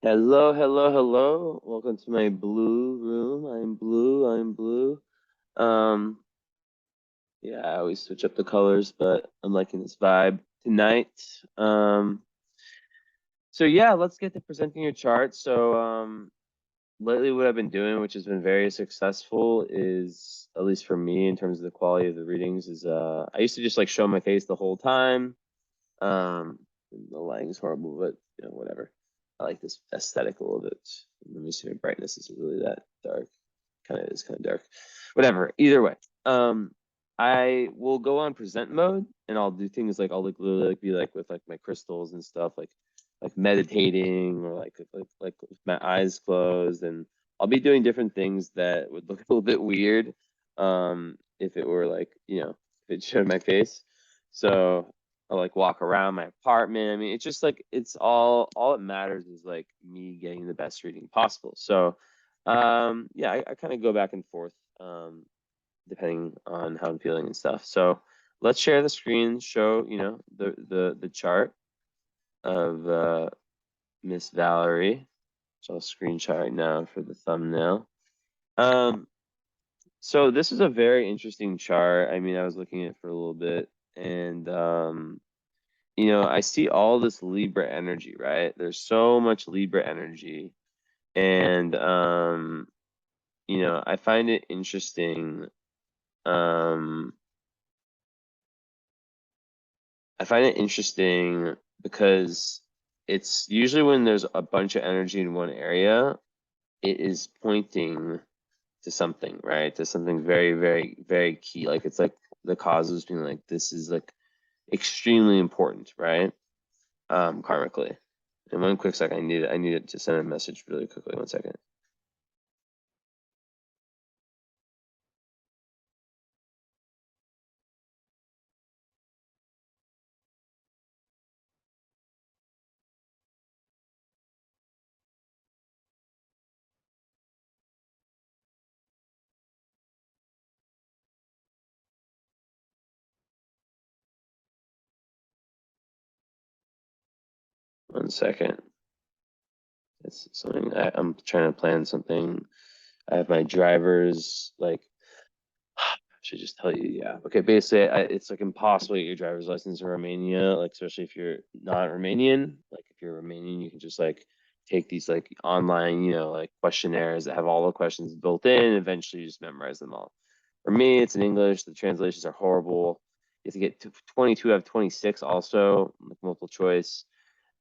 Hello, hello, hello. Welcome to my blue room. I'm blue. I'm blue. Um, yeah, I always switch up the colors, but I'm liking this vibe tonight. Um, so yeah, let's get to presenting your chart. Lately what I've been doing, which has been very successful, is at least for me in terms of the quality of the readings, is I used to just like show my face the whole time. Um, the lighting is horrible, but whatever. I like this aesthetic a little bit. Let me see if brightness is really that dark. Kind of is kind of dark. Whatever. Either way, I will go on present mode, and I'll do things like I'll like literally like be like with like my crystals and stuff, like meditating or like with my eyes closed, and I'll be doing different things that would look a little bit weird, if it were like if it showed my face. So I'll like walk around my apartment. I mean, it's just like it's all it matters is like me getting the best reading possible. So yeah, I kind of go back and forth depending on how I'm feeling and stuff. So let's share the screen, show the chart of Miss Valerie. So I'll screenshot right now for the thumbnail. Um, so this is a very interesting chart. I mean, I was looking at it for a little bit, and I see all this Libra energy, right? There's so much Libra energy. And I find it interesting. I find it interesting because it's usually when there's a bunch of energy in one area, it is pointing to something, right? To something very, very, very key. Like it's like the causes being like this is like extremely important, right? Karmically. And one quick second, I need it to send a message really quickly. One second. One second. It's something I'm trying to plan something. I have my driver's like I should just tell you, yeah. Okay, basically, it's like impossible to get your driver's license in Romania, like especially if you're not Romanian. Like if you're Romanian, you can just like take these like online, like questionnaires that have all the questions built in, and eventually you just memorize them all. For me, it's in English. The translations are horrible. You have to get to 22 out of 26 also, like multiple choice.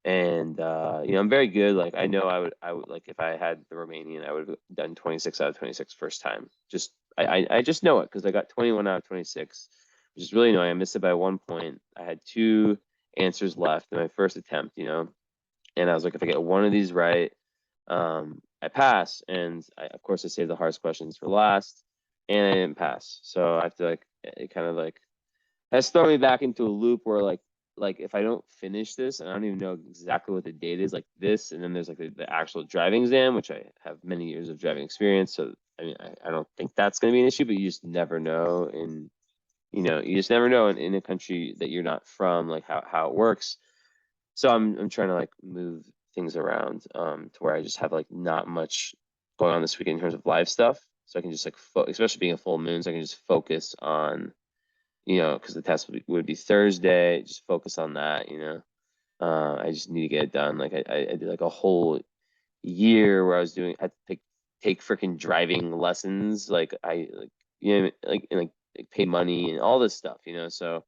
And I'm very good. Like I know I would like if I had the Romanian, I would have done 26 out of 26 first time. Just I just know it because I got 21 out of 26, which is really annoying. I missed it by 1 point. I had two answers left in my first attempt, and I was like, if I get one of these right, I pass. And of course I saved the hardest questions for last, and I didn't pass. So I have to like it kind of like that's thrown me back into a loop where like if I don't finish this and I don't even know exactly what the date is, like this, and then there's like the actual driving exam, which I have many years of driving experience. So I mean I don't think that's gonna be an issue, but you just never know you just never know in a country that you're not from, like how it works. So I'm trying to like move things around to where I just have like not much going on this weekend in terms of live stuff. So I can just like especially being a full moon, so I can just focus on because the test would be Thursday. Just focus on that. I just need to get it done. Like I did like a whole year where I was doing, I had to take freaking driving lessons. Like I like, like pay money and all this stuff. So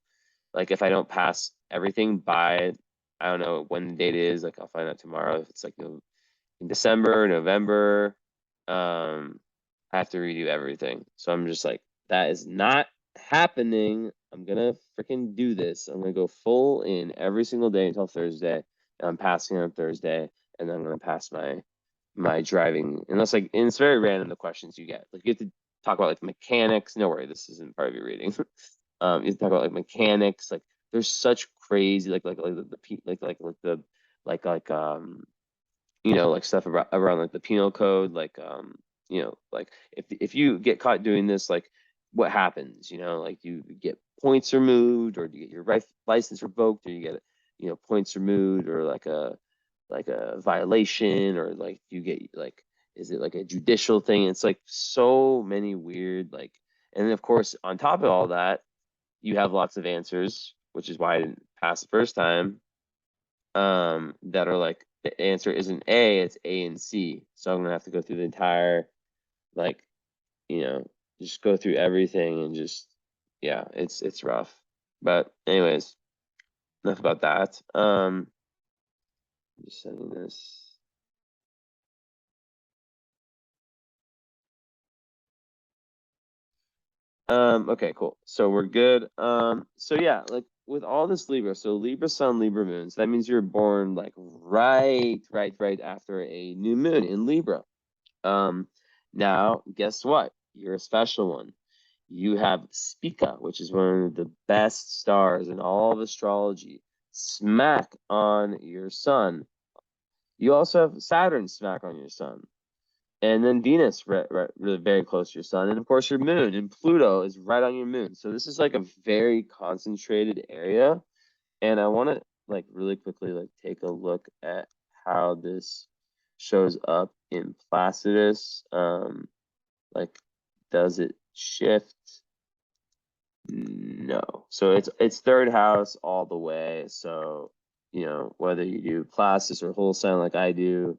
like if I don't pass everything by, I don't know when the date is, like I'll find out tomorrow if it's like in December, November, I have to redo everything. So I'm just like, that is not happening. I'm gonna freaking do this. I'm gonna go full in every single day until Thursday. And I'm passing on Thursday, and then I'm gonna pass my driving. Unless like, and it's very random the questions you get. Like you have to talk about like mechanics. No worry, this isn't part of your reading. You have to talk about like mechanics. Like there's such crazy like the like like stuff around like the penal code, like like if you get caught doing this, like what happens, like you get points removed, or do you get your license revoked, or you get points removed, or like like a violation, or like you get like, is it like a judicial thing? It's like so many weird like, and then of course on top of all that, you have lots of answers, which is why I didn't pass the first time. That are like, the answer isn't A, it's A and C. So I'm gonna have to go through the entire, like, just go through everything and just, yeah, it's rough. But anyways, enough about that. Just sending this. Okay, cool. So we're good. So yeah, like with all this Libra, so Libra Sun, Libra Moon. So that means you're born like right after a new moon in Libra. Now guess what? You're a special one. You have Spica, which is one of the best stars in all of astrology, smack on your sun. You also have Saturn smack on your sun. And then Venus, really very close to your sun. And of course, your moon, and Pluto is right on your moon. So this is like a very concentrated area. And I want to like really quickly like take a look at how this shows up in Placidus. Like, does it shift? No. So it's third house all the way. So, whether you do Placidus or whole sign like I do,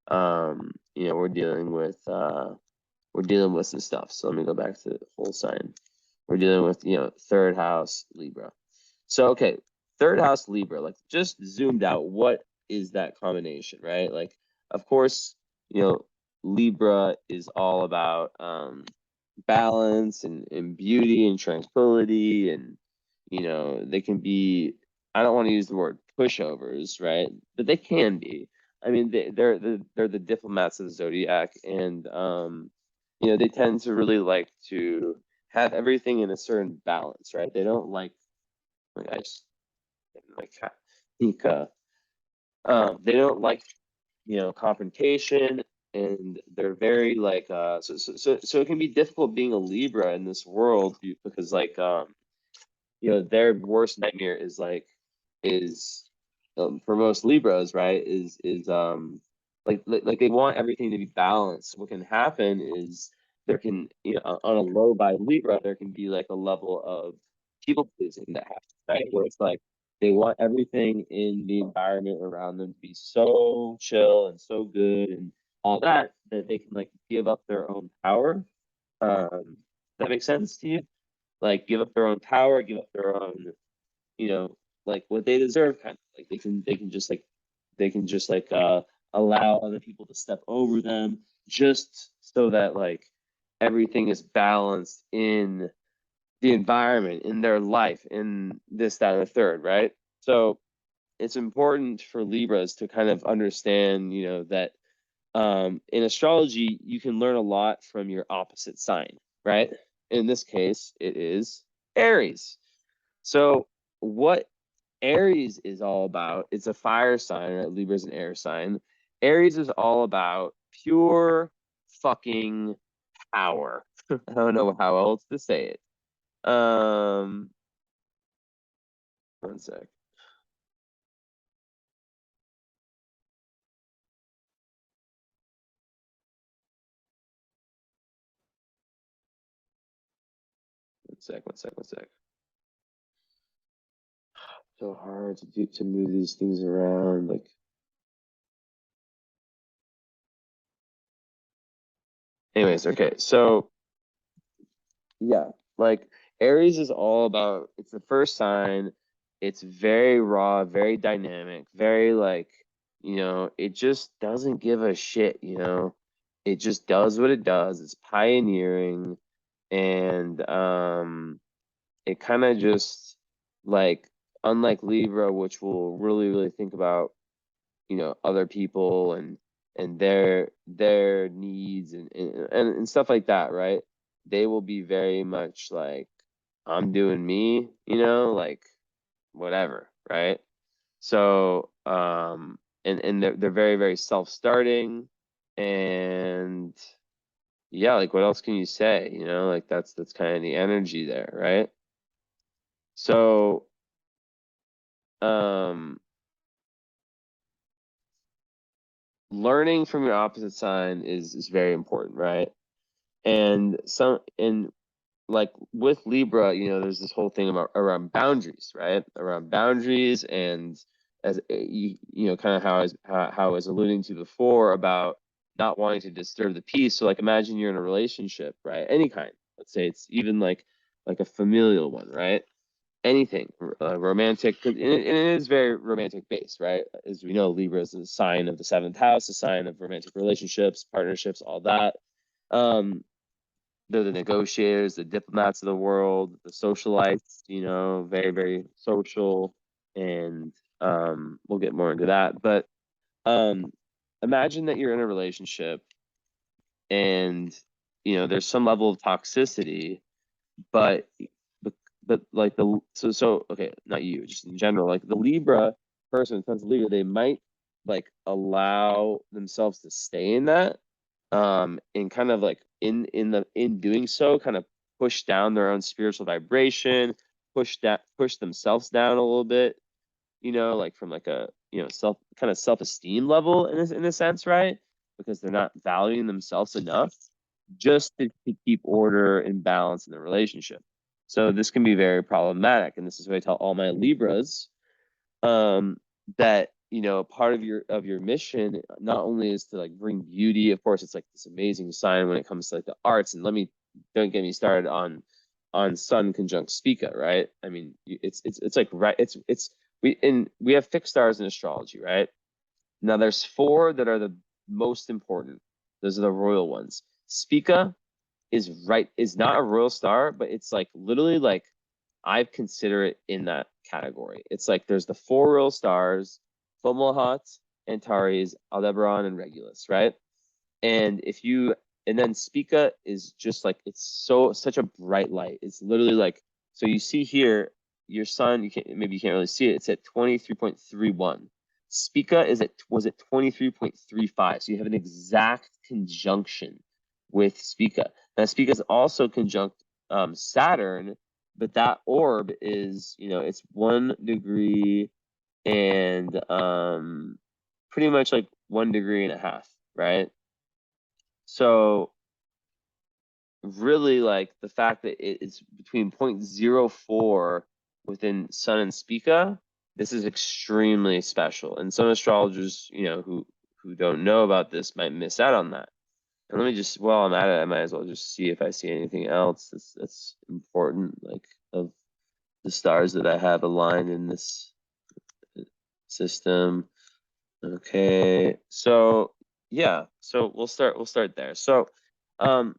we're dealing with some stuff. So let me go back to whole sign. We're dealing with, third house Libra. So, okay, third house Libra, like just zoomed out, what is that combination, right? Like, of course, Libra is all about balance and beauty and tranquility, and they can be, I don't want to use the word pushovers, right? But they can be. I mean, they're the diplomats of the zodiac, and they tend to really like to have everything in a certain balance, right? They don't I just like Nika. They don't like confrontation, and they're very like so it can be difficult being a Libra in this world, because like their worst nightmare is for most Libras, right, is like they want everything to be balanced. What can happen is there can, on a low by Libra, there can be like a level of people pleasing that happens, right? Where it's like they want everything in the environment around them to be so chill and so good and all that, that they can like give up their own power. Does that make sense to you? Like give up their own power, give up their own, like what they deserve, kind of like they can just allow other people to step over them, just so that like everything is balanced in the environment, in their life, in this, that, and the third, right? So it's important for Libras to kind of understand, that in astrology, you can learn a lot from your opposite sign, right? In this case, it is Aries. So what Aries is all about, it's a fire sign, right? Libra's an air sign. Aries is all about pure fucking power. I don't know how else to say it. One sec. One sec. So hard to move these things around. Like, anyways, okay. So yeah, like Aries is all about, it's the first sign. It's very raw, very dynamic, very like, it just doesn't give a shit. It just does what it does. It's pioneering, and it kind of just like, unlike Libra, which will really, really think about, other people and their needs and stuff like that, right? They will be very much like, I'm doing me, like whatever, right? So and they're very, very self-starting, and yeah, like what else can you say? Like that's kind of the energy there, right? So um learning from your opposite sign is very important, right? And like with Libra, you know, there's this whole thing about around boundaries, right? Around boundaries, and as you know, kind of how I was alluding to before about not wanting to disturb the peace. So like imagine you're in a relationship, right? Any kind. Let's say it's even like a familial one, right? Anything romantic, and it is very romantic based, right? As we know, Libra is a sign of the seventh house, a sign of romantic relationships, partnerships, all that. They're the negotiators, the diplomats of the world, the socialites, you know, very, very social. And we'll get more into that. But imagine that you're in a relationship and, you know, there's some level of toxicity, but like so okay, not you, just in general, like the Libra person, sense of Libra, they might like allow themselves to stay in that, and kind of like in doing so, kind of push down their own spiritual vibration, push themselves down a little bit, you know, like from like a, you know, self-esteem level in a sense, right? Because they're not valuing themselves enough just to keep order and balance in the relationship. So this can be very problematic. And this is what I tell all my Libras, that, you know, part of your mission not only is to like bring beauty. Of course, it's like this amazing sign when it comes to like the arts. And don't get me started on Sun conjunct Spica, right? I mean, it's like, right, we have fixed stars in astrology, right? Now there's four that are the most important. Those are the royal ones. Spika is not a royal star, but it's like literally like I consider it in that category. It's like there's the four royal stars: Fomalhaut, Antares, Aldebaran, and Regulus, right? And then Spica is just like, it's such a bright light. It's literally like, so you see here, your sun, maybe you can't really see it. It's at 23.31. Spica was at 23.35. So you have an exact conjunction with Spica. Now Spica is also conjunct Saturn, but that orb is, you know, it's 1 degree and pretty much like 1.5 degrees, right? So really, like the fact that it's between 0.04 within Sun and Spica, this is extremely special. And some astrologers, you know, who don't know about this might miss out on that. And let me just, while I'm at it, I might as well just see if I see anything else that's important, like of the stars that I have aligned in this system. Okay, so yeah, so we'll start there. So go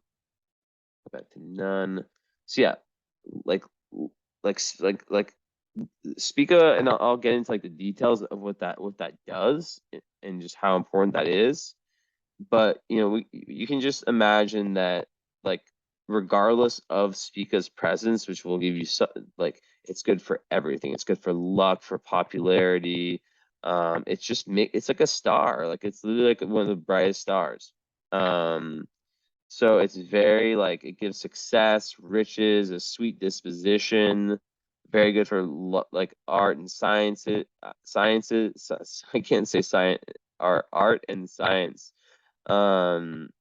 back to none. So yeah, like like Spica, and I'll get into like the details of what that does and just how important that is. But you know, you can just imagine that, like, regardless of Spica's presence, which will give you like, it's good for everything. It's good for luck, for popularity. It's like a star. Like it's literally like one of the brightest stars. So it's very like, it gives success, riches, a sweet disposition. Very good for like art and sciences. I can't say science. Art and science. And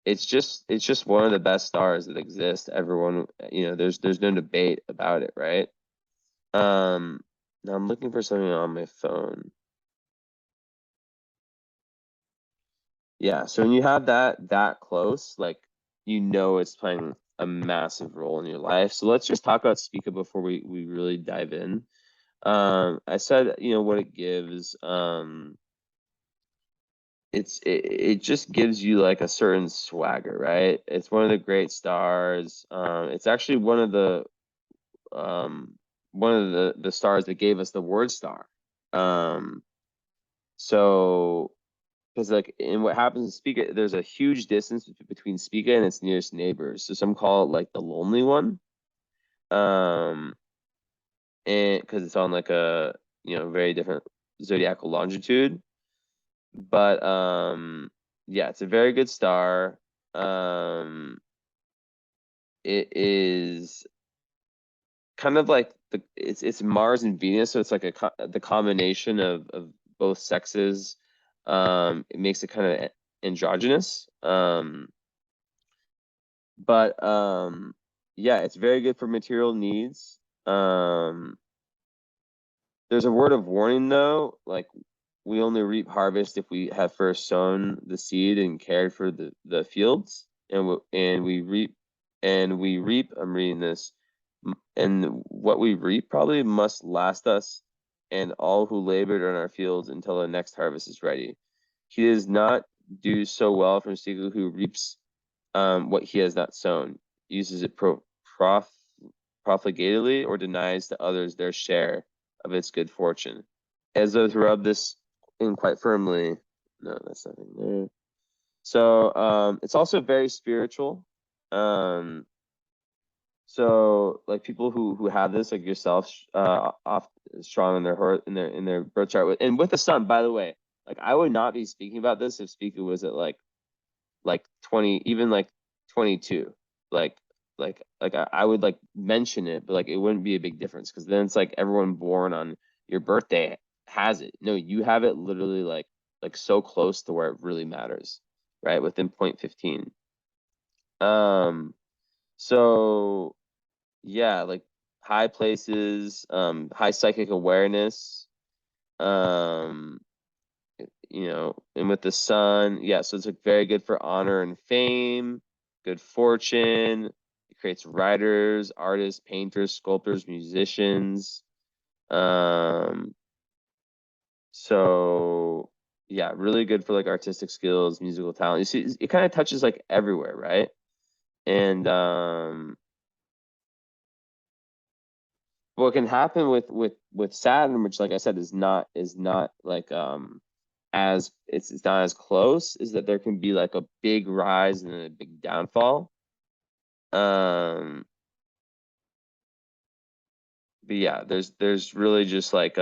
it's just one of the best stars that exist. Everyone, you know, there's no debate about it, right? Now I'm looking for something on my phone. Yeah, so when you have that close, like, you know, it's playing a massive role in your life. So let's just talk about Spica before we really dive in. I said, you know, what it gives. It just gives you like a certain swagger, right? It's one of the great stars. It's actually one of the stars that gave us the word star. So because like in what happens in Spica, there's a huge distance between Spica and its nearest neighbors. So some call it like the lonely one. And because it's on like a, you know, very different zodiacal longitude. But yeah, it's a very good star. It is kind of like it's Mars and Venus, so it's like the combination of both sexes. It makes it kind of androgynous. But yeah, it's very good for material needs. There's a word of warning though, like we only reap harvest if we have first sown the seed and cared for the fields, and we reap, I'm reading this, and what we reap probably must last us and all who labored on our fields until the next harvest is ready. He does not do so well from Siegel who reaps what he has not sown, uses it profligately, or denies to others their share of its good fortune. As those rub this in quite firmly. No, that's nothing there. So it's also very spiritual. So like people who have this, like yourself, off strong in their heart, in their birth chart, and with the sun, by the way, like I would not be speaking about this if Spika was at like 20, even like 22. Like I would like mention it, but like it wouldn't be a big difference, because then it's like everyone born on your birthday has it. No, you have it literally like so close to where it really matters, right? Within 0.15. So yeah, like high places, high psychic awareness, you know, and with the sun, yeah, so it's like very good for honor and fame, good fortune. It creates writers, artists, painters, sculptors, musicians. So yeah, really good for like artistic skills, musical talent. You see, it kind of touches like everywhere, right? And what can happen with Saturn, which like I said is not like as it's not as close, is that there can be like a big rise and then a big downfall. But yeah, there's really just like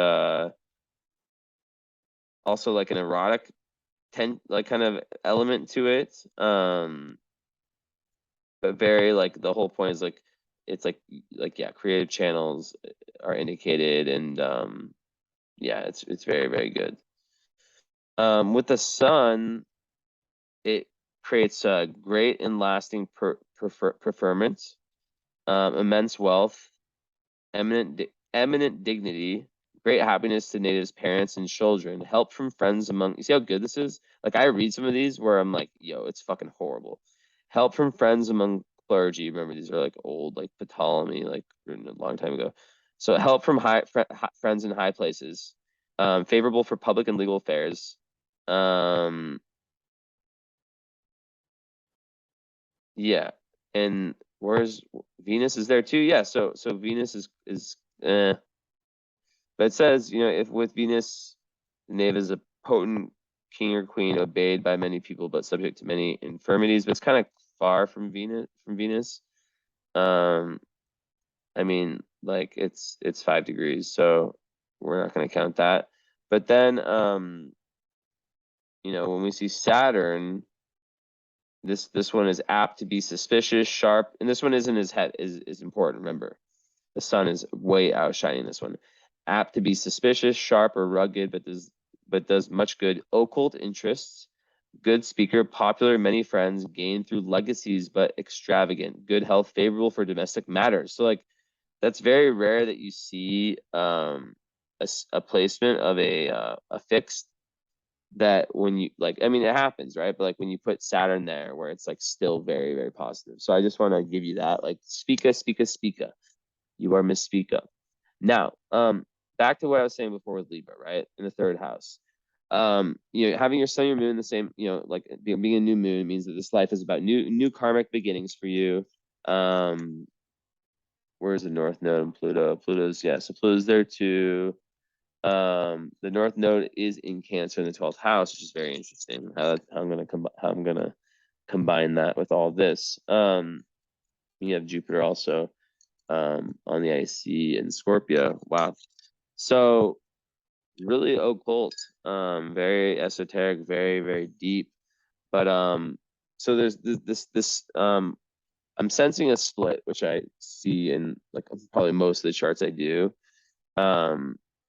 also like an erotic like kind of element to it. But very like the whole point is like it's like yeah, creative channels are indicated, and yeah, it's very, very good. With the sun, it creates a great and lasting preferment, immense wealth, eminent dignity, great happiness to natives, parents, and children, help from friends among. You see how good this is? Like I read some of these where I'm like, yo, it's fucking horrible. Help from friends among clergy. Remember, these are like old, like Ptolemy, like written a long time ago. So help from friends in high places, favorable for public and legal affairs. Yeah, and where's Venus is there too? Yeah, so Venus is but it says, you know, if with Venus, the knave is a potent king or queen, obeyed by many people, but subject to many infirmities. But it's kind of far from Venus. Um, I mean, like it's 5 degrees, so we're not going to count that. But then, you know, when we see Saturn, this one is apt to be suspicious, sharp, and this one isn't his head is important. Remember, the sun is way outshining this one. Apt to be suspicious, sharp, or rugged, but does much good. Occult interests. Good speaker, popular, many friends, gained through legacies, but extravagant. Good health, favorable for domestic matters. So like that's very rare that you see a placement of a fixed that when you like, I mean, it happens, right? But like when you put Saturn there, where it's like still very, very positive. So I just want to give you that, like, spika. You are Miss Spika. Now, back to what I was saying before with Libra, right? In the third house. You know, having your sun, your moon in the same, you know, like being a new moon means that this life is about new karmic beginnings for you. Where's the North Node and Pluto? Pluto's, yeah, so Pluto's there too. The North Node is in Cancer in the 12th house, which is very interesting. How I'm gonna combine that with all this. You have Jupiter also on the IC in Scorpio. Wow. So really occult, very esoteric, very, very deep. But so there's this I'm sensing a split, which I see in like probably most of the charts I do,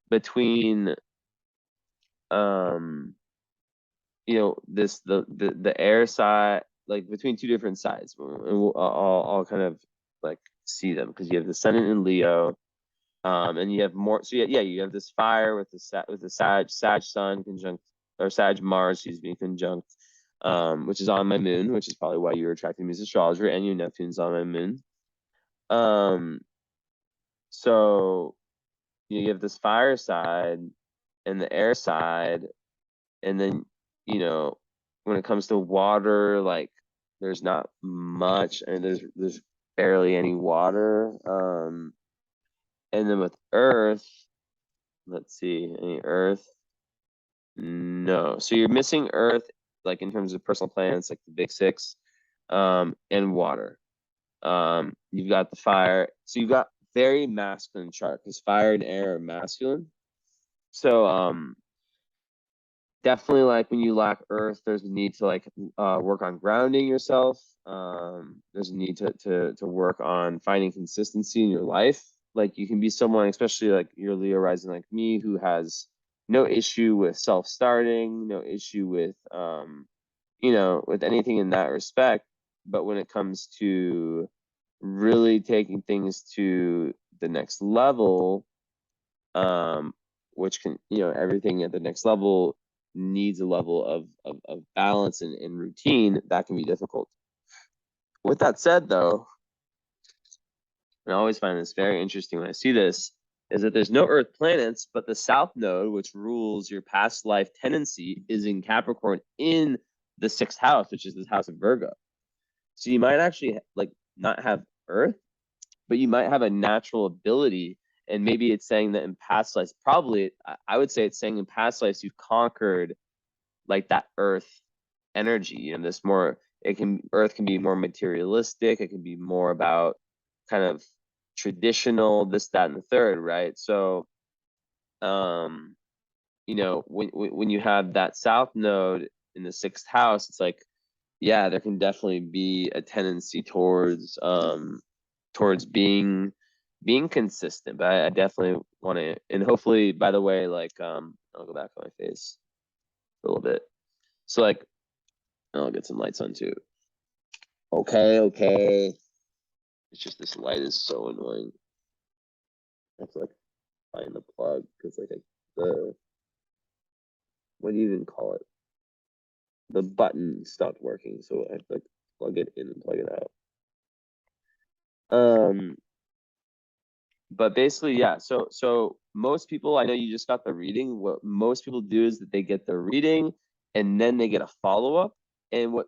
between the air side, like between two different sides. And I'll kind of like see them because you have the sun in Leo, and you have more. So yeah, you have this fire with the Sag Sun conjunct, or Sag Mars, excuse me, conjunct, which is on my moon, which is probably why you're attracted to me as an astrologer, and your Neptune's on my moon. So you have this fire side and the air side, and then when it comes to water, like there's not much, and there's barely any water. And then with earth, let's see, any earth? No. So you're missing earth, like in terms of personal planets, like the big six, and water. You've got the fire. So you've got very masculine chart because fire and air are masculine. So definitely, like when you lack earth, there's a need to like work on grounding yourself. There's a need to work on finding consistency in your life. Like you can be someone, especially like you're Leo rising like me, who has no issue with self-starting, no issue with with anything in that respect. But when it comes to really taking things to the next level, which can, everything at the next level needs a level of balance and routine, that can be difficult. With that said, though, and I always find this very interesting when I see this, is that there's no Earth planets, but the South Node, which rules your past life tendency, is in Capricorn in the 6th house, which is the house of Virgo. So you might actually like not have Earth, but you might have a natural ability. And maybe it's saying that in past lives, probably, I would say it's saying in past lives, you've conquered like that earth energy. And this more, earth can be more materialistic. It can be more about kind of traditional, this, that, and the third, right? So, when you have that South Node in the 6th house, it's like, yeah, there can definitely be a tendency towards being consistent. But I definitely want to, and hopefully, by the way, like I'll go back on my face a little bit. So like I'll get some lights on too. Okay. It's just this light is so annoying. I have to like find the plug because like the what do you even call it? The button stopped working, so I have to like plug it in and plug it out. But basically, yeah. So most people, I know you just got the reading. What most people do is that they get the reading and then they get a follow-up. And what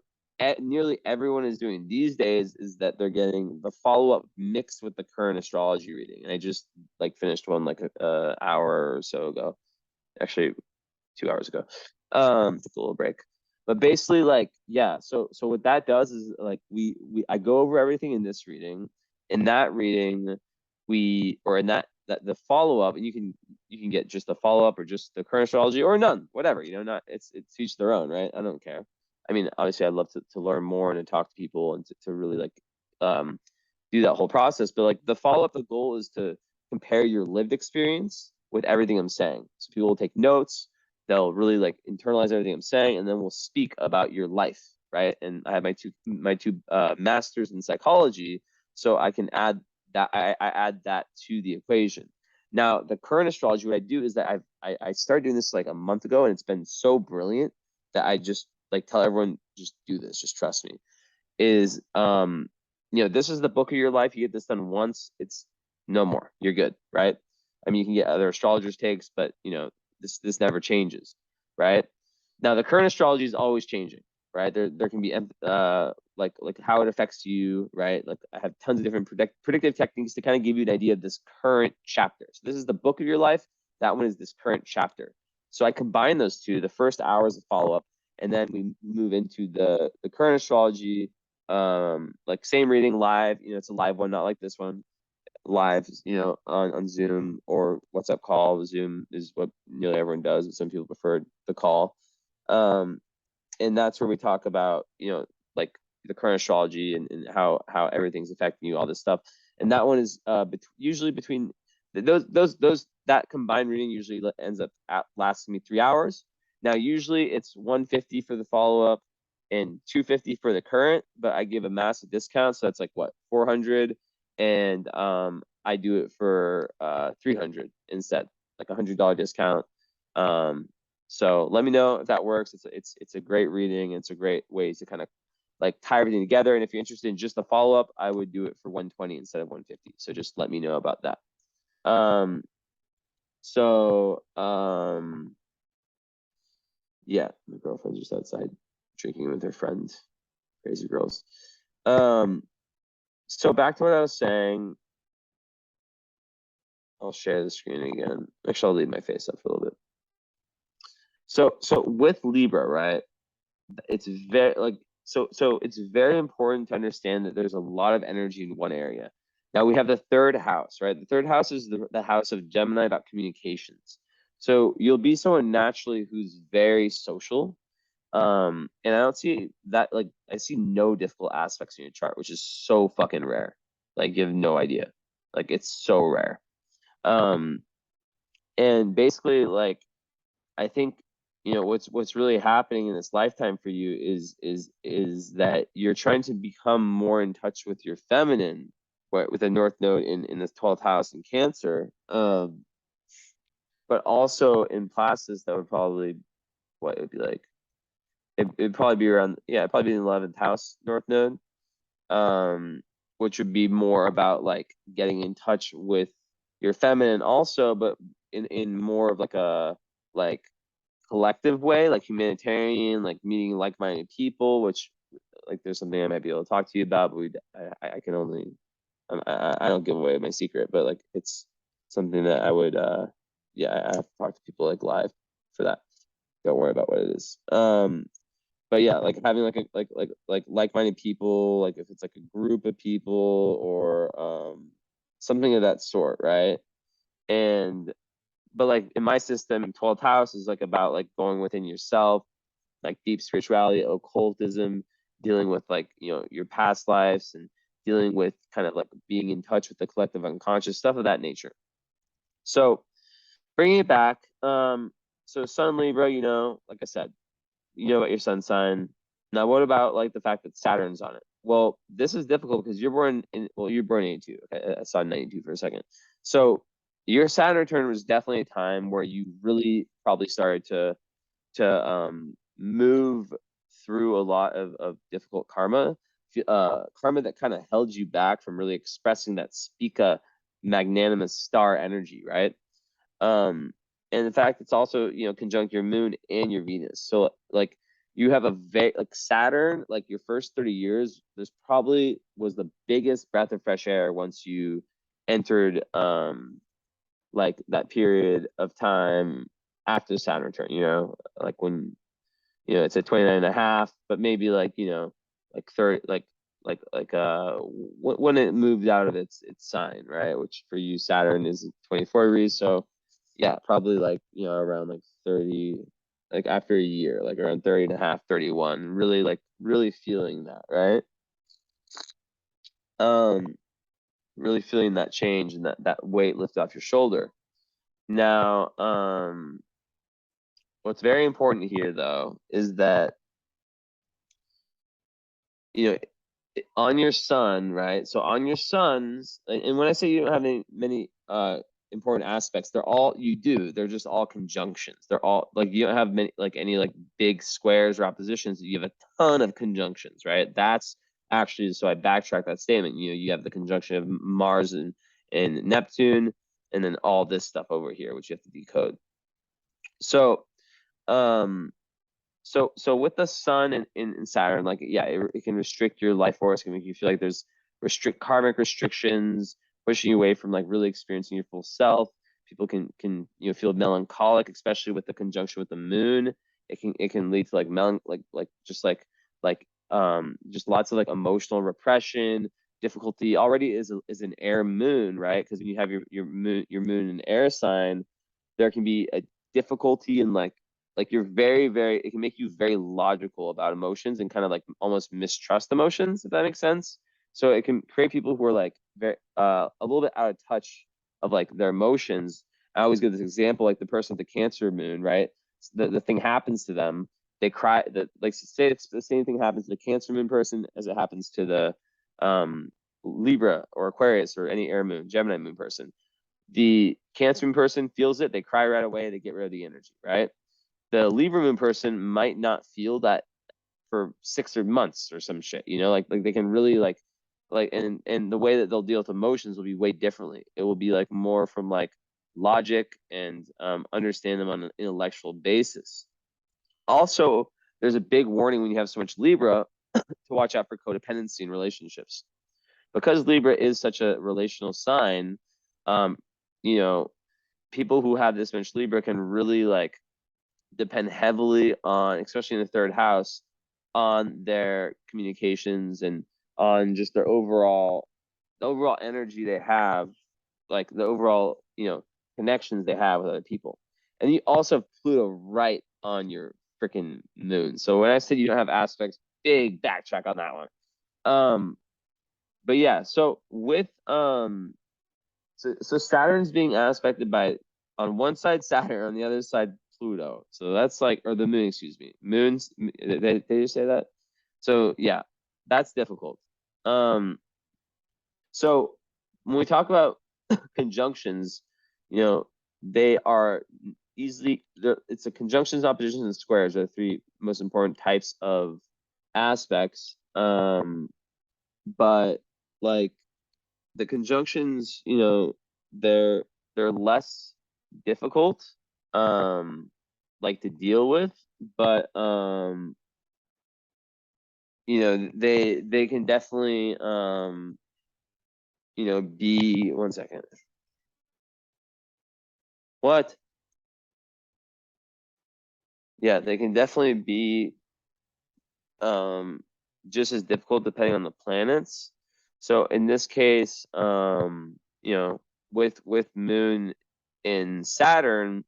nearly everyone is doing these days is that they're getting the follow-up mixed with the current astrology reading. And I just like finished one like a hour or so ago. Actually, 2 hours ago. Took a little break. But basically, like, yeah, so what that does is like I go over everything in this reading. In that reading, in that the follow-up, and you can get just the follow-up or just the current astrology or none, whatever, not it's each their own, right? I don't care. I mean, obviously I'd love to learn more and to talk to people and to really like do that whole process. But like the follow-up, the goal is to compare your lived experience with everything I'm saying. So people will take notes, they'll really like internalize everything I'm saying, and then we'll speak about your life, right? And I have my two masters in psychology, so I can add that. I add that to the equation. Now, the current astrology, what I do is that I started doing this like a month ago, and it's been so brilliant that I just like tell everyone, just do this, just trust me. Is this is the book of your life. You get this done once, it's no more. You're good, right? I mean, you can get other astrologers' takes, but this never changes, right? Now, the current astrology is always changing, right? There can be like how it affects you, right? Like I have tons of different predictive techniques to kind of give you an idea of this current chapter. So this is the book of your life. That one is this current chapter. So I combine those two. The first hour is a follow-up, and then we move into the current astrology, like same reading live. It's a live one, not like this one. Live, on Zoom or WhatsApp call. Zoom is what nearly everyone does, but some people prefer the call. And that's where we talk about, like the current astrology and how everything's affecting you, all this stuff. And that one is usually between that combined reading usually ends up lasting me 3 hours. Now, usually it's 150 for the follow-up and 250 for the current, but I give a massive discount, so that's like what, 400, and I do it for 300 instead, like $100 discount. So let me know if that works. It's a great reading. It's a great way to kind of like tie everything together. And if you're interested in just the follow-up, I would do it for 120 instead of 150. So just let me know about that. Yeah, my girlfriend's just outside drinking with her friend. Crazy girls. So back to what I was saying. I'll share the screen again. Actually, I'll leave my face up for a little bit. So with Libra, right? It's very so it's very important to understand that there's a lot of energy in one area. Now we have the third house, right? The third house is the house of Gemini, about communications. So you'll be someone naturally who's very social. And I don't see that, like, I see no difficult aspects in your chart, which is so fucking rare. Like, you have no idea. Like, it's so rare. And basically, like, I think, you know, what's really happening in this lifetime for you is that you're trying to become more in touch with your feminine, with a North Node in this 12th house in Cancer. But also in Placidus, that would probably, what it would be like, it'd probably be around, yeah, it'd probably be in the 11th house North Node, which would be more about like getting in touch with your feminine also, but in more of like a like collective way, like humanitarian, like meeting like-minded people, which like there's something I might be able to talk to you about, but I can only, I don't give away my secret, but like it's something that I would yeah, I have to talk to people like live for that. Don't worry about what it is. But yeah, like having like-minded people, like if it's like a group of people or something of that sort, right? And but like in my system, 12th house is like about like going within yourself, like deep spirituality, occultism, dealing with like, you know, your past lives and dealing with kind of like being in touch with the collective unconscious, stuff of that nature. So bringing it back, so Sun Libra, you know, like I said, you know about your sun sign. Now, what about like the fact that Saturn's on it? Well, this is difficult because you're born in, well, you're born in 82. Okay, I saw 92 for a second. So your Saturn return was definitely a time where you really probably started to move through a lot of difficult karma, karma that kind of held you back from really expressing that spika magnanimous star energy, right? And in fact, it's also, you know, conjunct your moon and your Venus. So like you have a very like Saturn, like your first 30 years, this probably was the biggest breath of fresh air once you entered like that period of time after Saturn return, you know, like when, you know, it's at 29 and a half, but maybe like, you know, like 30, when it moved out of its sign, right? Which for you, Saturn is 24 degrees. So yeah, probably like, you know, around like 30, like after a year, like around 30 and a half, 31, really like really feeling that, right? Really feeling that change and that weight lift off your shoulder. Now, what's very important here though is that, you know, on your sun, right? So on your suns, and when I say you don't have many important aspects, they're all, you do, they're just all conjunctions. They're all like, you don't have many like any like big squares or oppositions. You have a ton of conjunctions, right? That's actually, so I backtrack that statement. You know, you have the conjunction of Mars and Neptune, and then all this stuff over here, which you have to decode. So so with the sun in Saturn, like, yeah, it can restrict your life force. It can make you feel like there's karmic restrictions, pushing you away from like really experiencing your full self. People can you know, feel melancholic, especially with the conjunction with the moon. It can lead to like just just lots of like emotional repression, difficulty. Already is an air moon, right? Because when you have your moon in air sign, there can be a difficulty in like you're very, it can make you very logical about emotions and kind of like almost mistrust emotions, if that makes sense. So it can create people who are like very a little bit out of touch of like their emotions. I always give this example, like the person with the Cancer moon, right? the thing happens to them, they cry. That, like, say it's the same thing happens to the Cancer moon person as it happens to the Libra or Aquarius or any air moon, Gemini moon person. The Cancer moon person feels it, they cry right away, they get rid of the energy, right? The Libra moon person might not feel that for 6 or months or some shit, you know, like they can really like and the way that they'll deal with emotions will be way differently. It will be like more from like logic and understand them on an intellectual basis. Also, there's a big warning when you have so much Libra to watch out for codependency in relationships. Because Libra is such a relational sign, you know, people who have this much Libra can really like depend heavily on, especially in the third house, on their communications and on just their overall energy they have, like the overall, you know, connections they have with other people. And you also have Pluto right on your freaking moon. So when I said you don't have aspects, big backtrack on that one. But yeah, so with so Saturn's being aspected by, on one side Saturn, on the other side Pluto. So that's like, or the moon, excuse me. Moons, they just say that. So yeah, that's difficult. So when we talk about conjunctions, you know, they are easily, it's a conjunctions, oppositions, and squares are the three most important types of aspects. But like the conjunctions, you know, they're less difficult, like to deal with, but you know, they can definitely you know, be, one second. What? Yeah, they can definitely be just as difficult depending on the planets. So in this case, you know, with Moon in Saturn,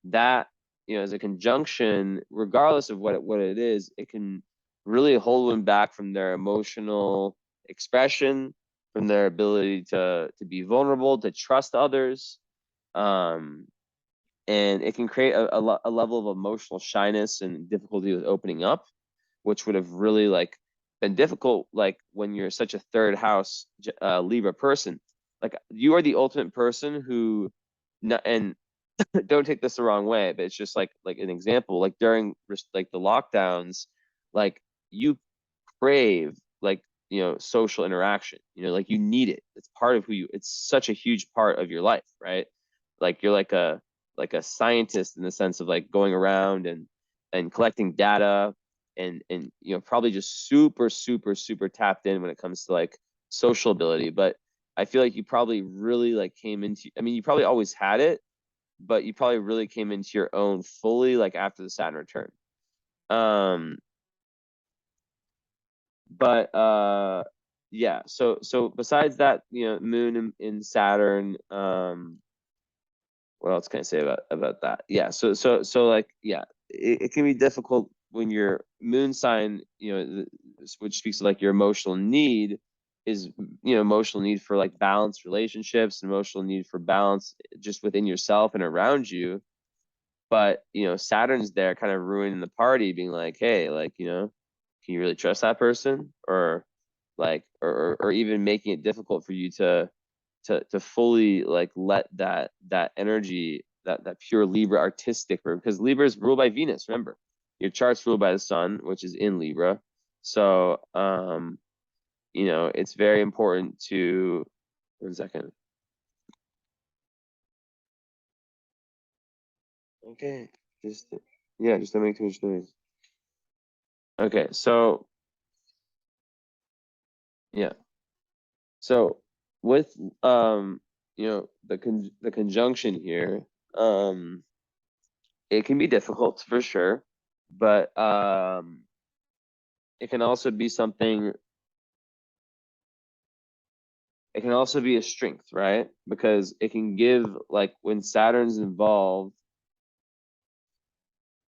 that, you know, as a conjunction, regardless of what it is, it can really hold them back from their emotional expression, from their ability to be vulnerable, to trust others. And it can create a level of emotional shyness and difficulty with opening up, which would have really like been difficult, like when you're such a third house Libra person. Like you are the ultimate person who, and don't take this the wrong way, but it's just like an example, like during like the lockdowns, like you crave like, you know, social interaction, you know, like you need it. It's part of who you, it's such a huge part of your life, right? Like you're like a scientist in the sense of like going around and collecting data and you know, probably just super tapped in when it comes to like social ability. But I feel like you probably really like came into, I mean, you probably always had it, but you probably really came into your own fully like after the Saturn return. But yeah, so besides that, you know, Moon in Saturn, what else can I say about that? Yeah, so like, yeah, it can be difficult when your moon sign, you know, which speaks to like your emotional need is, you know, emotional need for like balanced relationships, emotional need for balance just within yourself and around you. But, you know, Saturn's there kind of ruining the party, being like, hey, like, you know, can you really trust that person? Or like, or even making it difficult for you to fully like let that energy, that pure Libra artistic, because Libra is ruled by Venus. Remember, your chart's ruled by the sun, which is in Libra. So you know, it's very important to, 1 second. Okay, just, yeah, just don't make too much noise. Okay, so yeah, so with you know, the conjunction here, it can be difficult for sure, but it can also be something, it can also be a strength, right? Because it can give, like when Saturn's involved,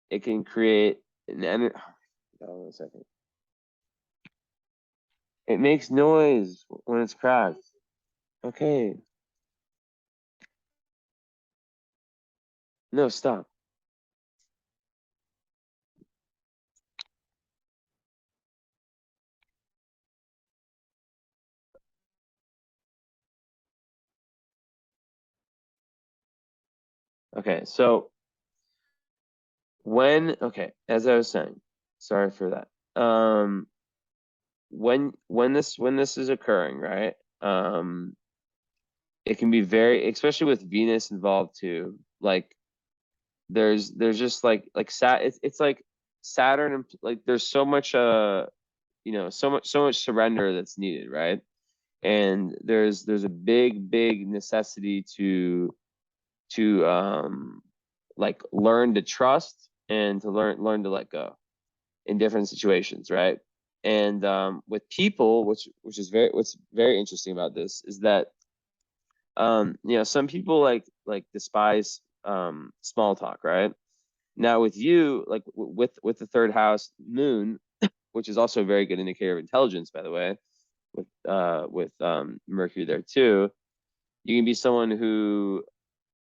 it can create an energy. Oh, 1 second. It makes noise when it's cracked. Okay. No, stop. Okay, so as I was saying, sorry for that. When this is occurring, right? It can be very, especially with Venus involved too. Like there's just like it's like Saturn and like there's so much so much surrender that's needed, right? And there's a big necessity to like learn to trust and to learn to let go in different situations, right? And with people, which is what's very interesting about this is that some people like despise small talk, right? Now with you, like with the third house moon, which is also a very good indicator of intelligence, by the way, with Mercury there too, you can be someone who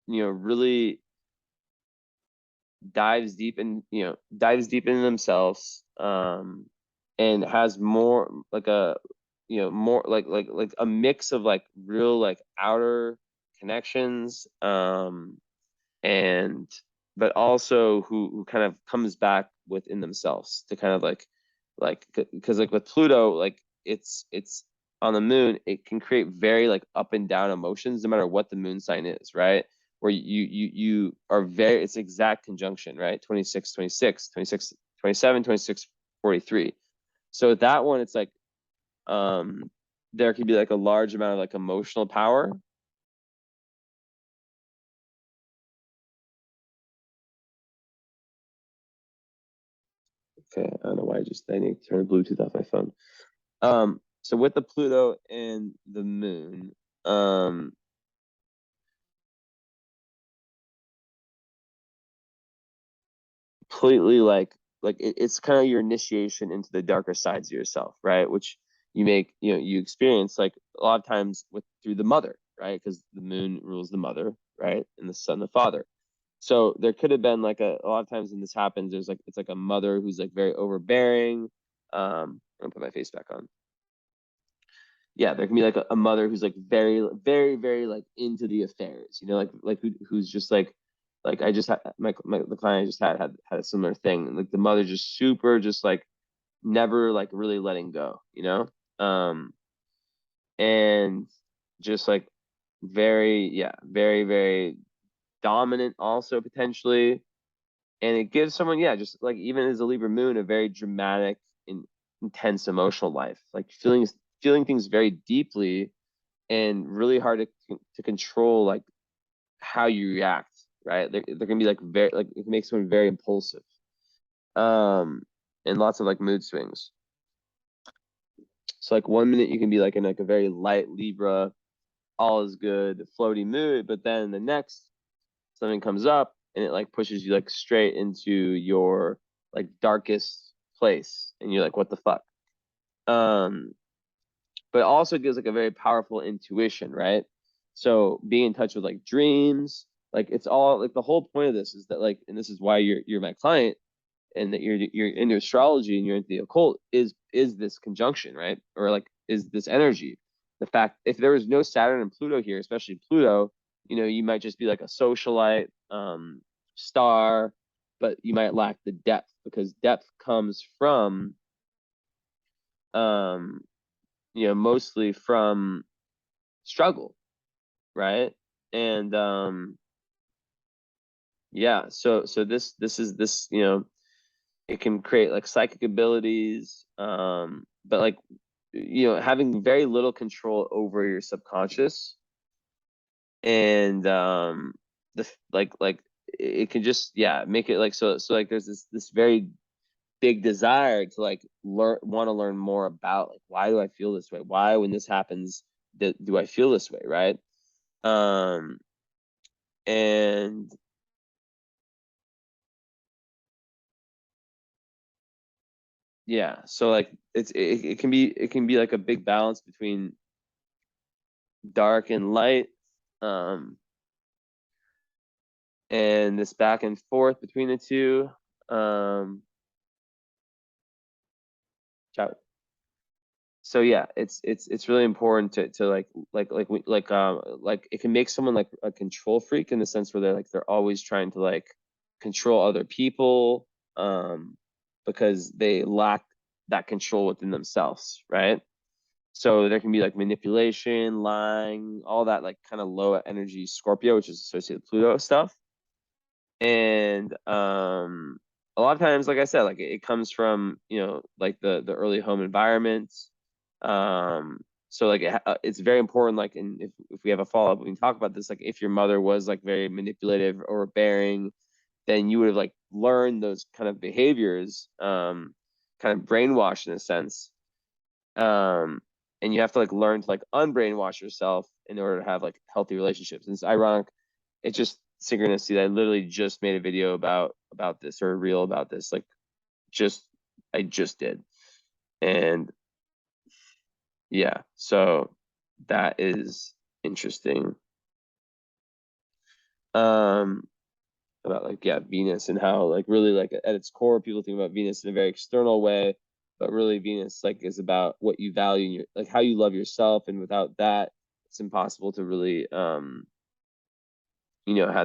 really dives deep into themselves, and has more like a more like a mix of like real like outer connections, and but also who kind of comes back within themselves to kind of like because like with Pluto, like it's on the moon, it can create very like up and down emotions no matter what the moon sign is, right? Where you are very, it's exact conjunction, right? 26 26 26 27 26 43. So that one, it's like there could be like a large amount of like emotional power. Okay, I don't know why I need to turn the Bluetooth off my phone. So with the Pluto and the moon, completely like it's kind of your initiation into the darker sides of yourself, right? Which you experience like a lot of times with through the mother, right? Because the moon rules the mother, right? And the sun the father. So there could have been like a lot of times when this happens, there's like it's like a mother who's like very overbearing. I'm gonna put my face back on. Yeah, there can be like a mother who's like very like into the affairs, like who's just like I just had the client I just had a similar thing. Like the mother just super just like never like really letting go, and just like very dominant also potentially. And it gives someone, yeah, just like even as a Libra moon, a very dramatic and intense emotional life, like feeling things very deeply and really hard to control like how you react, right? They're gonna be like very like it can make someone very impulsive, um and lots of like mood swings. So like one minute you can be like in like a very light Libra, all is good, floaty mood, but then the next something comes up and it like pushes you like straight into your like darkest place and you're like what the fuck. um but it also gives like a very powerful intuition, right? So being in touch with like dreams, like it's all like the whole point of this is that like, and this is why you're my client, and that you're into astrology and you're into the occult is this conjunction, right? Or like is this energy. The fact if there was no Saturn and Pluto here, especially Pluto, you might just be like a socialite, star, but you might lack the depth because depth comes from um mostly from struggle, right? And yeah, so this it can create like psychic abilities, but like having very little control over your subconscious, and like it can just make it like so like there's this very big desire to like want to learn more about like why do I feel this way, why when this happens do I feel this way, right? um and yeah, so like it can be like a big balance between dark and light, um and this back and forth between the two. um So yeah, it's really important to like it can make someone like a control freak in the sense where they're always trying to like control other people, because they lack that control within themselves, right? So there can be like manipulation, lying, all that like kind of low energy Scorpio, which is associated with Pluto stuff. And a lot of times, like I said, like it comes from, like the early home environment. So like it's very important, like, and if we have a follow-up, we can talk about this, like if your mother was like very manipulative or overbearing, then you would have like learned those kind of behaviors, kind of brainwashed in a sense. And you have to like learn to like unbrainwash yourself in order to have like healthy relationships. And it's ironic, it's just synchronicity that I literally just made a video about this, or a reel about this, like I just did. And yeah, so that is interesting. About like, yeah, Venus, and how like really like at its core people think about Venus in a very external way, but really Venus like is about what you value in your, like how you love yourself, and without that it's impossible to really have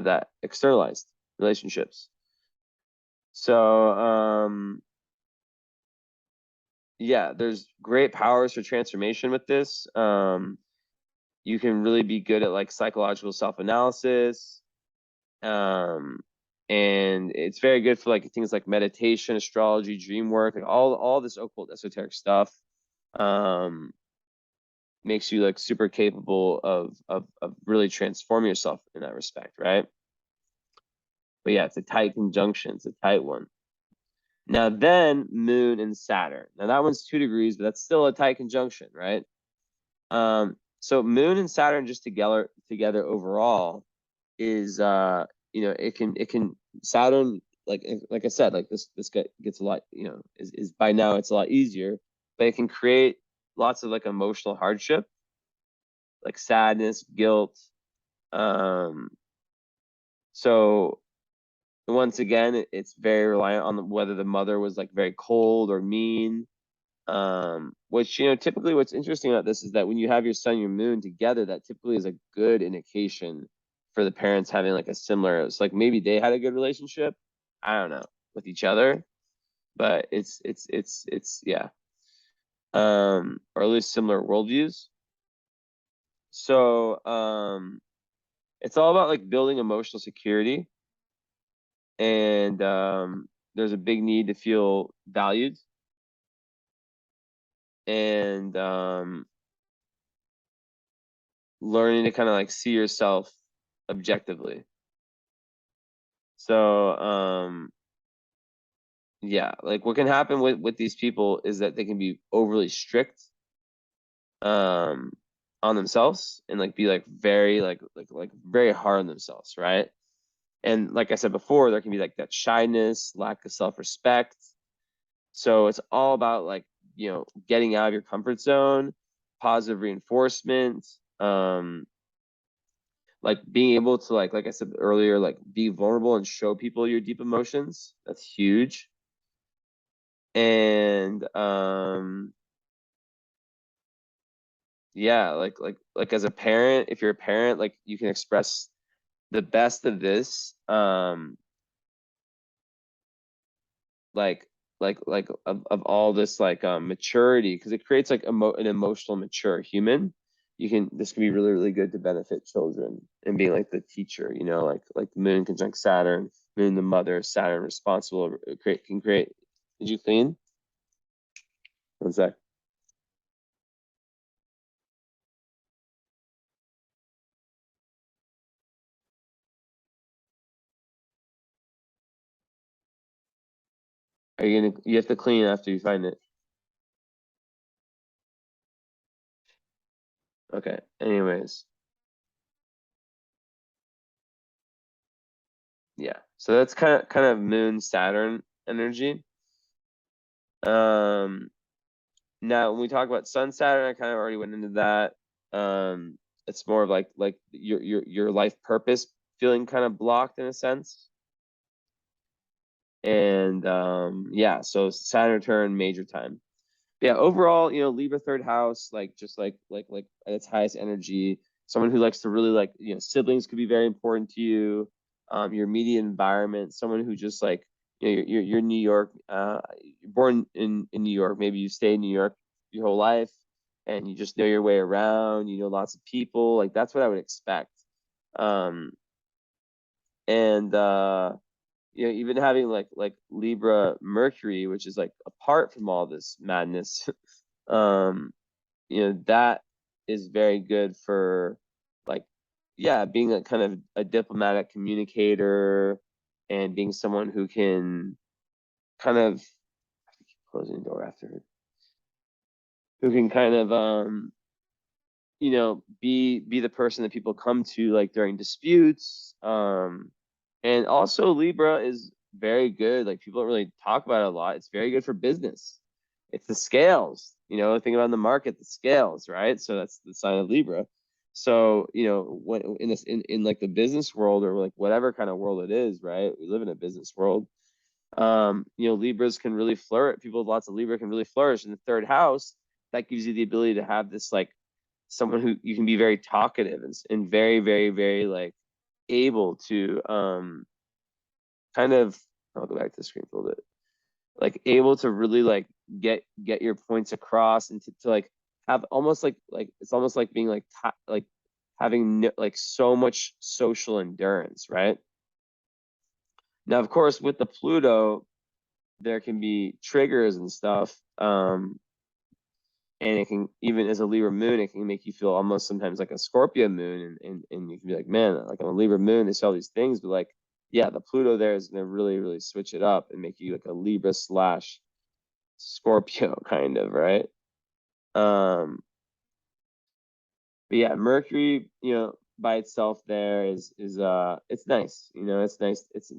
that externalized relationships. So yeah, there's great powers for transformation with this. You can really be good at like psychological self-analysis. And it's very good for like things like meditation, astrology, dream work, like all this occult esoteric stuff. Makes you like super capable of really transforming yourself in that respect, right? But yeah, it's a tight conjunction, it's a tight one. Now then, Moon and Saturn. Now that one's 2 degrees, but that's still a tight conjunction, right? So Moon and Saturn just together overall is it can Saturn, like I said, like this gets a lot, is by now it's a lot easier, but it can create lots of like emotional hardship, like sadness, guilt. So once again, it's very reliant on whether the mother was like very cold or mean. Which, typically what's interesting about this is that when you have your sun and your moon together, that typically is a good indication for the parents having like a similar, it's like maybe they had a good relationship, I don't know, with each other, but it's yeah, or at least similar worldviews. So it's all about like building emotional security, and there's a big need to feel valued, and learning to kind of like see yourself objectively. So yeah, like what can happen with these people is that they can be overly strict on themselves, and like be like very like very hard on themselves, right? And like I said before, there can be like that shyness, lack of self-respect. So it's all about like, getting out of your comfort zone, positive reinforcement, like being able to like I said earlier, like be vulnerable and show people your deep emotions. That's huge. And yeah, like as a parent, if you're a parent, like you can express the best of this, like of all this like maturity, because it creates like an emotional mature human. This can be really, really good to benefit children, and being like the teacher, like the moon conjunct Saturn, moon the mother, Saturn responsible, can create. Did you clean? One sec. You have to clean after you find it. Okay. Anyways, yeah. So that's kind of moon Saturn energy. Um Now, when we talk about Sun Saturn, I kind of already went into that. It's more of like your life purpose feeling kind of blocked in a sense. And yeah, so Saturn return, major time. Yeah, overall, you know, Libra third house, like just like at its highest energy, someone who likes to really like, you know, siblings could be very important to you. Your immediate environment, someone who just like, you know, you're New York, you're born in New York, maybe you stay in New York your whole life and you just know your way around, you know lots of people, like that's what I would expect. Um, and you know, even having like Libra Mercury, which is like apart from all this madness, um, you know, that is very good for like, yeah, being a kind of a diplomatic communicator and being someone who can kind of closing the door after her, who can kind of you know, be the person that people come to like during disputes. And also Libra is very good. Like people don't really talk about it a lot. It's very good for business. It's the scales, you know, think about the market, the scales, right? So that's the sign of Libra. So, you know, when in this in like the business world or like whatever kind of world it is, right? We live in a business world. You know, Libras can really flourish. People with lots of Libra can really flourish in the third house. That gives you the ability to have this like someone who you can be very talkative and very, very, very like able to kind of, I'll go back to the screen for a little bit, like able to really like get your points across and to like have almost like it's almost like being like like having like so much social endurance, right? Now, of course, with the Pluto, there can be triggers and stuff. And it can, even as a Libra moon, it can make you feel almost sometimes like a Scorpio moon, and you can be like, man, like I'm a Libra moon, they say all these things, but like, yeah, the Pluto there is gonna really, really switch it up and make you like a Libra slash Scorpio kind of, right? Um, but yeah, Mercury, you know, by itself there is it's nice, you know, it's nice, it's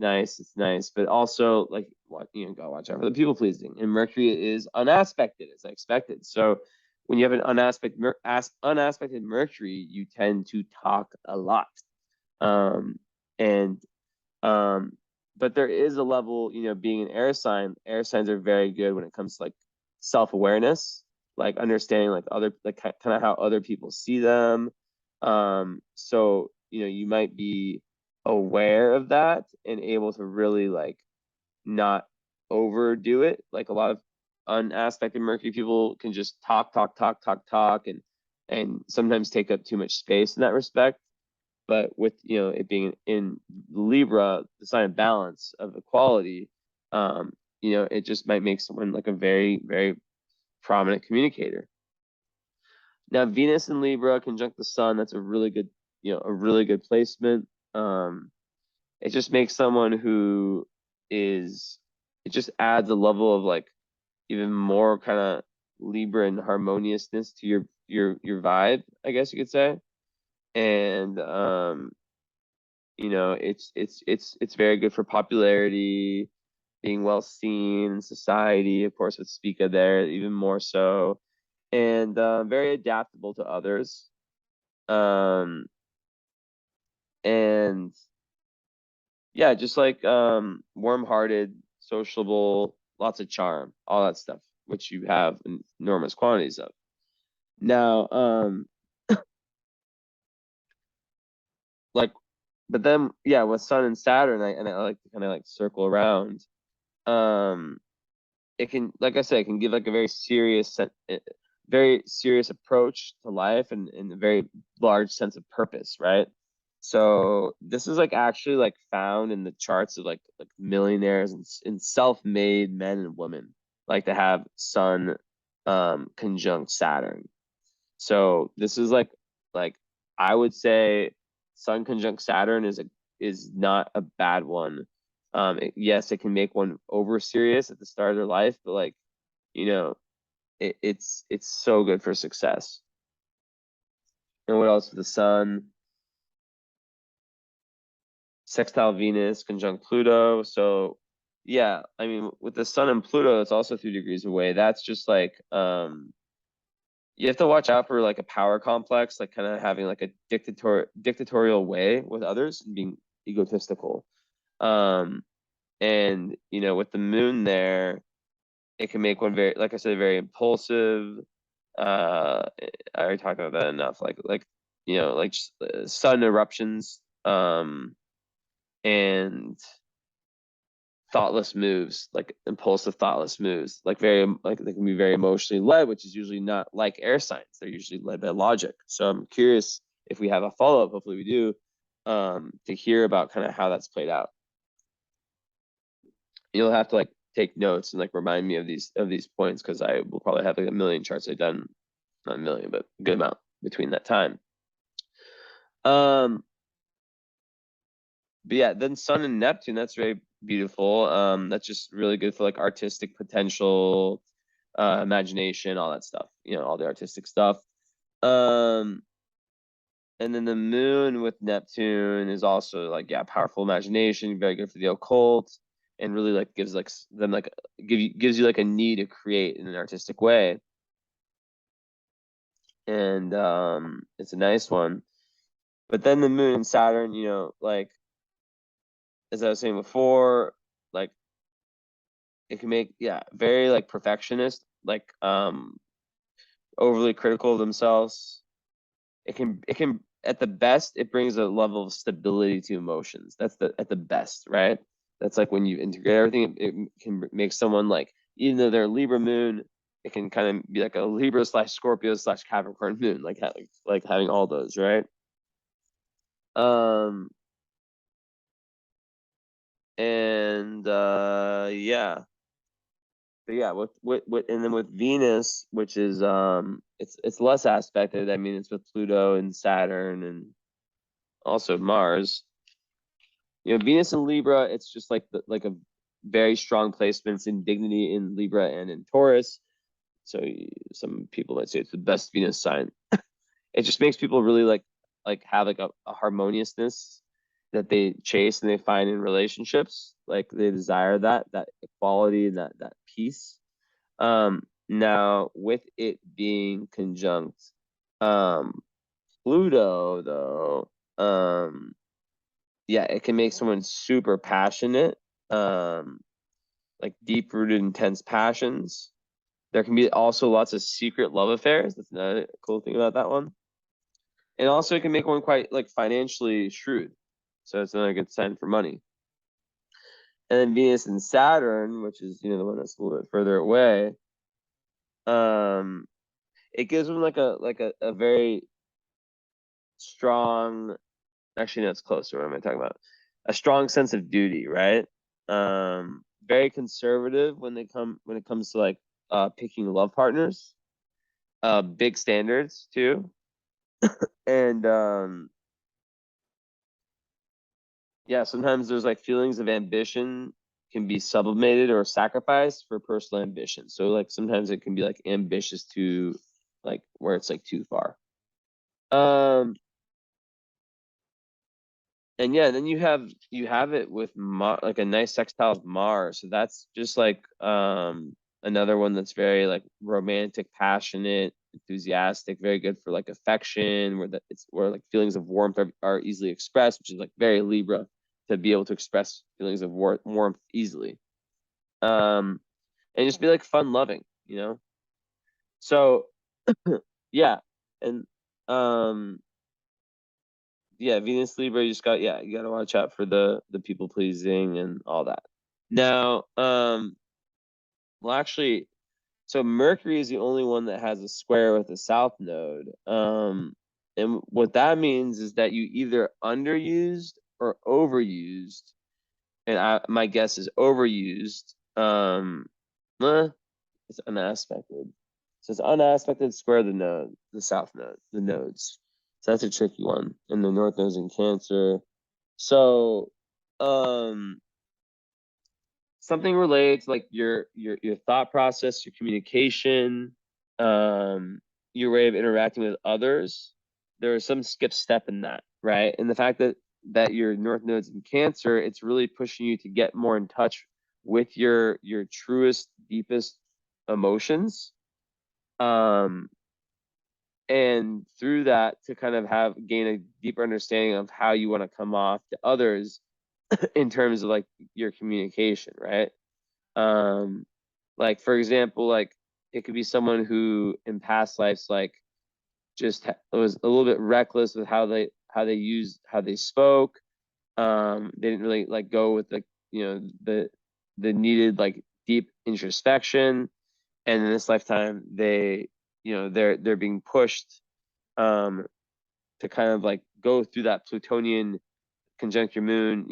nice, but also like what, you know, gotta watch out for the people pleasing. And Mercury is unaspected as I expected. So when you have an unaspected Mercury, you tend to talk a lot. Um, and um, but there is a level, you know, being an air signs are very good when it comes to like self-awareness, like understanding like other, like kind of how other people see them. So, you know, you might be aware of that and able to really like not overdo it. Like a lot of unaspected Mercury people can just talk, and sometimes take up too much space in that respect. But with, you know, it being in Libra, the sign of balance, of equality, you know, it just might make someone like a very, very prominent communicator. Now, Venus in Libra conjunct the sun, that's a really good, you know, a really good placement. It just makes someone who is, it just adds a level of like even more kind of Libra and harmoniousness to your vibe, I guess you could say. And you know, it's very good for popularity, being well seen in society, of course with Spika there even more so, and very adaptable to others. Um, and yeah, just like warm-hearted, sociable, lots of charm, all that stuff, which you have in enormous quantities of. Now, like, but then yeah, with Sun and Saturn, I like to kind of like circle around. Um, it can, like I said, it can give like a very serious approach to life and a very large sense of purpose, right? So this is like actually like found in the charts of like millionaires and self-made men and women, like to have Sun conjunct Saturn. So this is like I would say Sun conjunct Saturn is not a bad one. Yes, it can make one over serious at the start of their life, but like, you know, it's so good for success. And what else with the Sun? Sextile Venus conjunct Pluto. So yeah, I mean with the Sun and Pluto, it's also 3 degrees away. That's just like you have to watch out for like a power complex, like kind of having like a dictatorial way with others and being egotistical. And you know, with the moon there, it can make one very, like I said, very impulsive. I already talked about that enough. Like you know, like sudden eruptions, and thoughtless moves, like impulsive thoughtless moves, like very, like they can be very emotionally led, which is usually not like air signs. They're usually led by logic. So I'm curious if we have a follow-up, hopefully we do, to hear about kind of how that's played out. You'll have to like take notes and like remind me of these points, because I will probably have like a million charts I've done, not a million, but a good amount between that time. But yeah, then Sun and Neptune, that's very beautiful. That's just really good for like artistic potential, imagination, all that stuff, you know, all the artistic stuff. And then the Moon with Neptune is also like, yeah, powerful imagination, very good for the occult, and really like gives like them like gives you like a need to create in an artistic way. And it's a nice one. But then the Moon and Saturn, you know, like as I was saying before, like it can make, yeah, very like perfectionist, like overly critical of themselves. It can at the best, it brings a level of stability to emotions. That's at the best, right? That's like when you integrate everything, it can make someone like, even though they're Libra moon, it can kind of be like a Libra / Scorpio / Capricorn moon, like having all those, right? And yeah. But yeah, with and then with Venus, which is it's less aspected. I mean, it's with Pluto and Saturn and also Mars. You know, Venus and Libra, it's just like like a very strong placements in dignity in Libra and in Taurus. So some people might say it's the best Venus sign. It just makes people really like have like a harmoniousness that they chase and they find in relationships. Like they desire that equality and that peace. Now with it being conjunct Pluto though, yeah, it can make someone super passionate, like deep rooted intense passions. There can be also lots of secret love affairs. That's another cool thing about that one. And also it can make one quite like financially shrewd. So it's another good sign for money. And then Venus and Saturn, which is, you know, the one that's a little bit further away, it gives them like a very strong, actually no, it's closer. What am I talking about? A strong sense of duty, right? Very conservative when it comes to like picking love partners. Big standards too. And yeah, sometimes there's like feelings of ambition can be sublimated or sacrificed for personal ambition. So like sometimes it can be like ambitious to like where it's like too far. And yeah, then you have it with like a nice sextile of Mars. So that's just like another one that's very like romantic, passionate, enthusiastic, very good for like affection, where like feelings of warmth are easily expressed, which is like very Libra to be able to express feelings of warmth easily. And just be like fun loving, you know? So yeah. And yeah, Venus Libra, you gotta watch out for the people pleasing and all that. Now, well actually, so Mercury is the only one that has a square with a south node. And what that means is that you either underused or overused, and my guess is overused. It's unaspected. So it's unaspected square the south node, the nodes. So that's a tricky one. And the north node's in Cancer. So something related to like your thought process, your communication, your way of interacting with others. There is some skip step in that, right? And the fact that your north node's in Cancer, it's really pushing you to get more in touch with your truest, deepest emotions. And through that to kind of gain a deeper understanding of how you want to come off to others in terms of like your communication, right? Like, for example, like it could be someone who in past lives, like just was a little bit reckless with how they spoke. They didn't really like go with the, the needed like deep introspection. And in this lifetime, they're being pushed to kind of like go through that Plutonian conjunct your moon.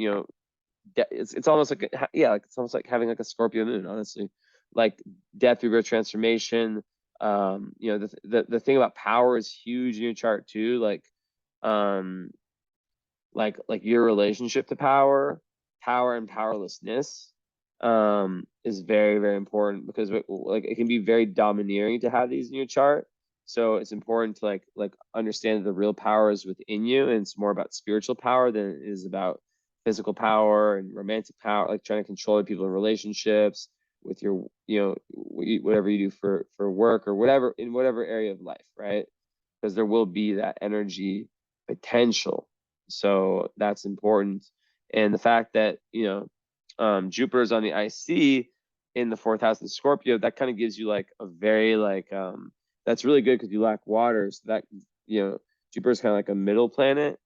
It's almost like it's almost like having like a Scorpio moon, honestly, like death, rebirth, transformation. The thing about power is huge in your chart too. Um, like your relationship to power and powerlessness is very, very important, because like it can be very domineering to have these in your chart. So it's important to like understand that the real power is within you, and it's more about spiritual power than it is about physical power and romantic power, like trying to control people in relationships with your, whatever you do for work or whatever, in whatever area of life, right? Because there will be that energy potential. So that's important. And the fact that, Jupiter is on the IC in the fourth house of Scorpio, that kind of gives you like a very that's really good because you lack water. So that, Jupiter is kind of like a middle planet.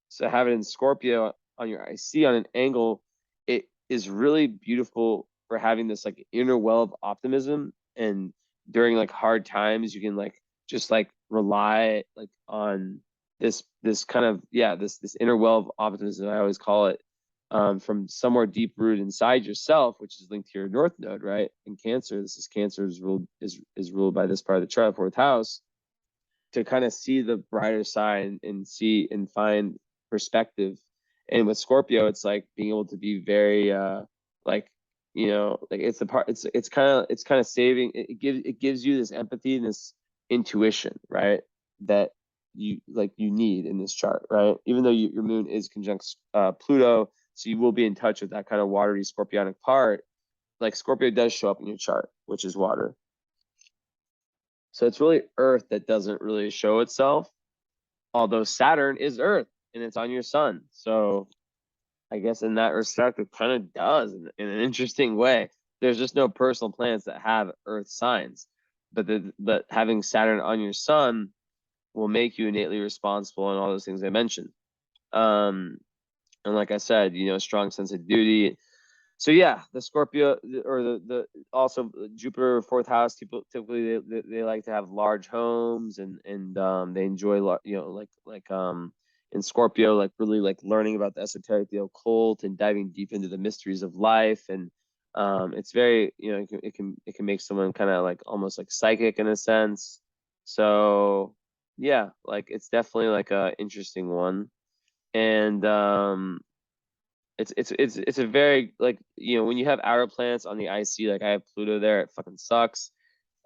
So have it in Scorpio on your IC on an angle, it is really beautiful for having this like inner well of optimism. And during like hard times, you can like just like rely like on this kind of this inner well of optimism, I always call it, from somewhere deep rooted inside yourself, which is linked to your north node, right? In Cancer, Cancer is ruled by this part of the chart, fourth house, to kind of see the brighter side and see and find perspective. And with Scorpio, it's like being able to be very like like it's the part, it's kind of saving, it gives you this empathy and this intuition, right? That you need in this chart, right? Even though your moon is conjunct Pluto, so you will be in touch with that kind of watery scorpionic part. Like Scorpio does show up in your chart, which is water. So it's really Earth that doesn't really show itself, although Saturn is Earth and it's on your sun. So I guess in that respect, it kind of does in an interesting way. There's just no personal planets that have Earth signs, but having Saturn on your sun will make you innately responsible and all those things I mentioned. And like I said, strong sense of duty. So yeah, the Scorpio, or the also Jupiter fourth house, people typically they like to have large homes, and they enjoy in Scorpio, like really like learning about the esoteric, the occult, and diving deep into the mysteries of life. And it's very, it can make someone kind of like almost like psychic in a sense. So yeah, like it's definitely like a interesting one. And it's a very like, when you have outer planets on the IC, like I have Pluto there, it fucking sucks.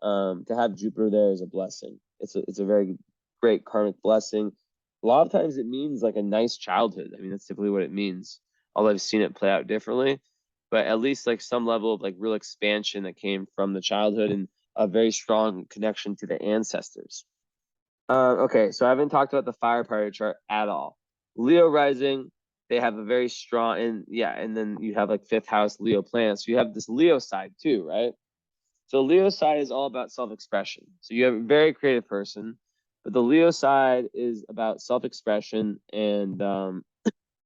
To have Jupiter there is a blessing. It's a very great karmic blessing. A lot of times it means like a nice childhood. I mean, that's typically what it means. Although I've seen it play out differently, but at least like some level of like real expansion that came from the childhood, and a very strong connection to the ancestors. Okay, so I haven't talked about the fire part chart at all. Leo rising, they have a very strong, and then you have like fifth house Leo planets. So you have this Leo side too, right? So Leo side is all about self-expression. So you have a very creative person, but the Leo side is about self-expression. And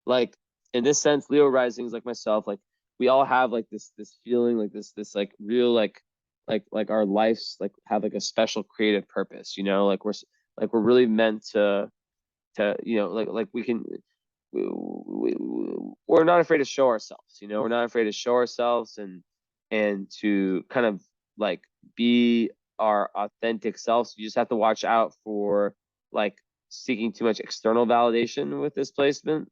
like in this sense, Leo rising is like myself. Like we all have like this feeling, like this like real like our lives like have like a special creative purpose. Like we're really meant to like we can we're not afraid to show ourselves. We're not afraid to show ourselves, and to kind of like be our authentic selves. You just have to watch out for like seeking too much external validation with this placement,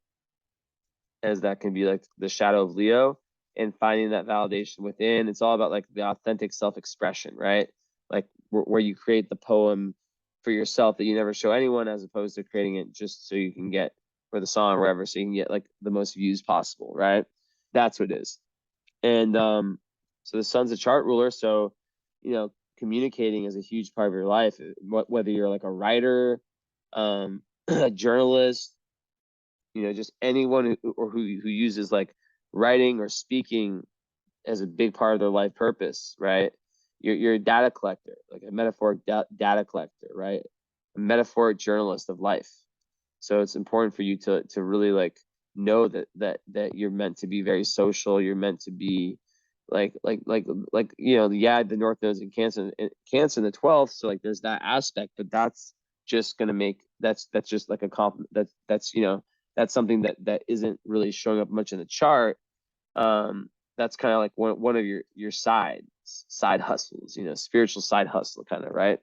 as that can be like the shadow of Leo, and finding that validation within. It's all about like the authentic self-expression, right? Like where you create the poem for yourself that you never show anyone, as opposed to creating it just so you can get, for the song or whatever, so you can get like the most views possible, right? That's what it is. And so the sun's a chart ruler, so communicating is a huge part of your life. Whether you're like a writer, a journalist, just anyone who uses like writing or speaking as a big part of their life purpose, right? you're a data collector, like a metaphoric data collector, right? A metaphoric journalist of life. So it's important for you to really like know that you're meant to be very social. You're meant to be like you know, yeah, the North Node's in Cancer in the 12th, so like there's that aspect, but that's just gonna make that's just like a compliment. That's you know, that's something that isn't really showing up much in the chart. That's kind of like one of your side hustles, you know, spiritual side hustle kind of, right?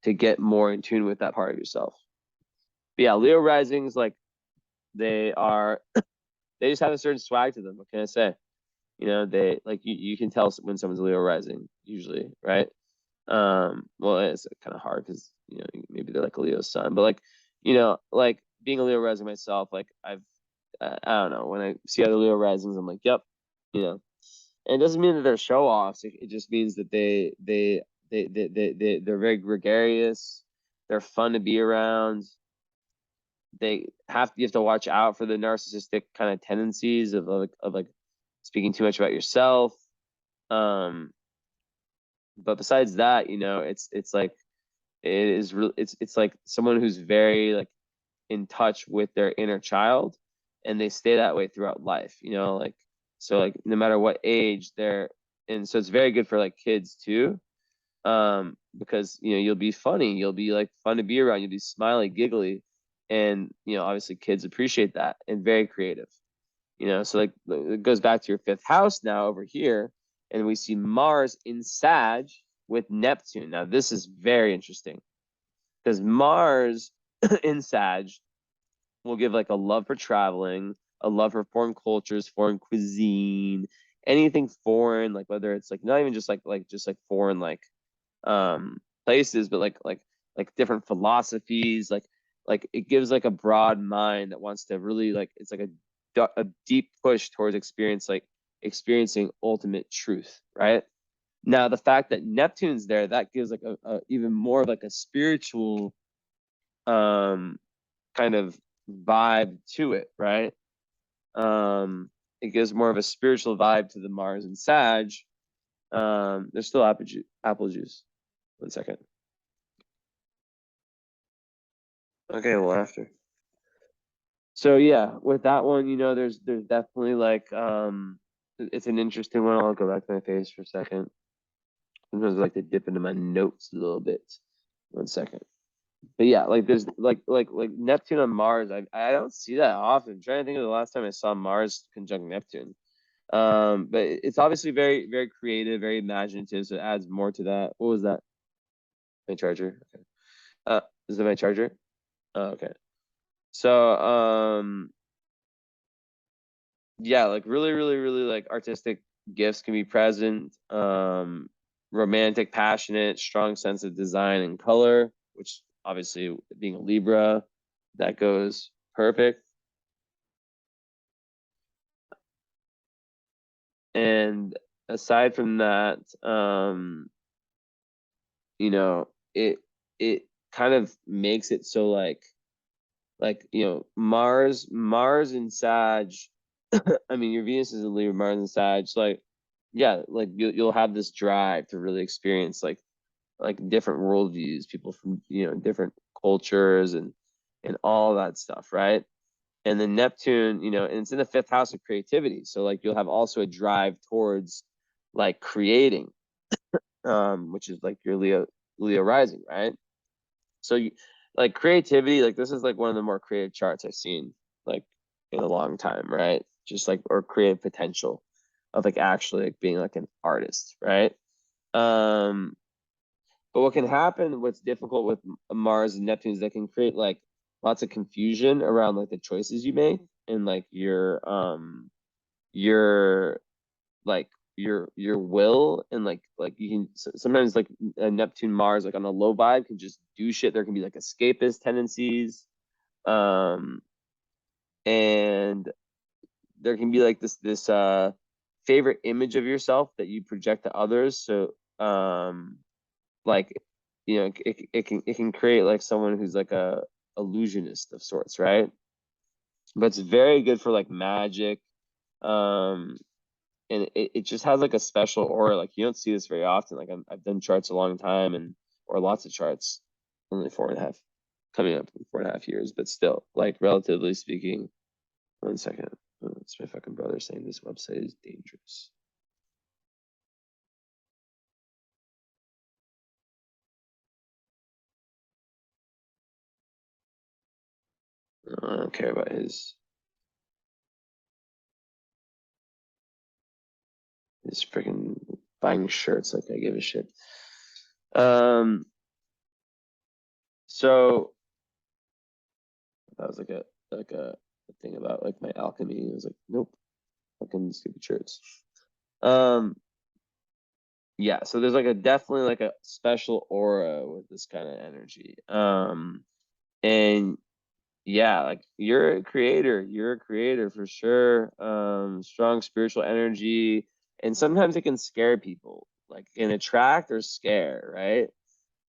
To get more in tune with that part of yourself. But yeah, Leo risings, like they just have a certain swag to them. What can I say? You know, they like you can tell when someone's Leo rising usually, right? Well, it's kind of hard because you know maybe they're like a Leo sun, but like you know, like being a Leo rising myself, like I don't know, when I see other Leo risings, I'm like, yep, you know, and it doesn't mean that they're show offs. It just means that they're very gregarious. They're fun to be around. You have to watch out for the narcissistic kind of tendencies of like speaking too much about yourself. But besides that, you know, it's like it is real. It's like someone who's very like in touch with their inner child, and they stay that way throughout life. You know, like so like no matter what age they're, and so it's very good for like kids too. Because you know you'll be funny, you'll be like fun to be around, you'll be smiley, giggly, and you know obviously kids appreciate that, and very creative. You know, so like it goes back to your fifth house now over here, and we see Mars in Sag with Neptune. Now this is very interesting because Mars in Sag will give like a love for traveling, a love for foreign cultures, foreign cuisine, anything foreign, like whether it's like not even just like just like foreign like places, but like different philosophies, like it gives like a broad mind that wants to really like, it's like a deep push towards experiencing ultimate truth, right? Now the fact that Neptune's there, that gives like a even more of like a spiritual kind of vibe to it, right? It gives more of a spiritual vibe to the Mars and Sag. There's still apple juice. 1 second. Okay, well after. So yeah, with that one, you know, there's definitely like it's an interesting one. I'll go back to my face for a second. Sometimes I like to dip into my notes a little bit. 1 second. But yeah, like there's like Neptune on Mars. I don't see that often. I'm trying to think of the last time I saw Mars conjunct Neptune. But it's obviously very, very creative, very imaginative, so it adds more to that. What was that? My charger. Okay. Is it my charger? Oh, okay. So yeah, like really, really, really like artistic gifts can be present. Romantic, passionate, strong sense of design and color, which obviously being a Libra, that goes perfect. And aside from that, you know, it kind of makes it so like you know, Mars and Sag. I mean, your Venus is in Libra, Mars and Sag. Like, yeah, like you'll have this drive to really experience like different worldviews, people from you know different cultures and all that stuff, right? And then Neptune, you know, and it's in the fifth house of creativity, so like you'll have also a drive towards like creating, which is like your Leo rising, right? So you like creativity, like this is like one of the more creative charts I've seen like in a long time, right? Just like or creative potential of like actually like being like an artist, right? Um, but what can happen, what's difficult with Mars and Neptune is that can create like lots of confusion around like the choices you make and like your like your will, and like you can sometimes like a Neptune Mars like on a low vibe can just do shit. There can be like escapist tendencies, um and there can be like this favorite image of yourself that you project to others. So like you know it can create like someone who's like a illusionist of sorts, right? But it's very good for like magic, um and it just has like a special aura. Like you don't see this very often. Like I've done charts a long time or lots of charts, only 4.5, coming up in 4.5 years, but still, like relatively speaking. 1 second. Oh, it's my fucking brother saying this website is dangerous. I don't care about his freaking buying shirts like I give a shit. So that was like a thing about like my alchemy. It was like, nope, fucking stupid shirts. Yeah, so there's like a definitely like a special aura with this kind of energy. And yeah, like you're a creator for sure. Strong spiritual energy, and sometimes it can scare people, like can attract or scare, right?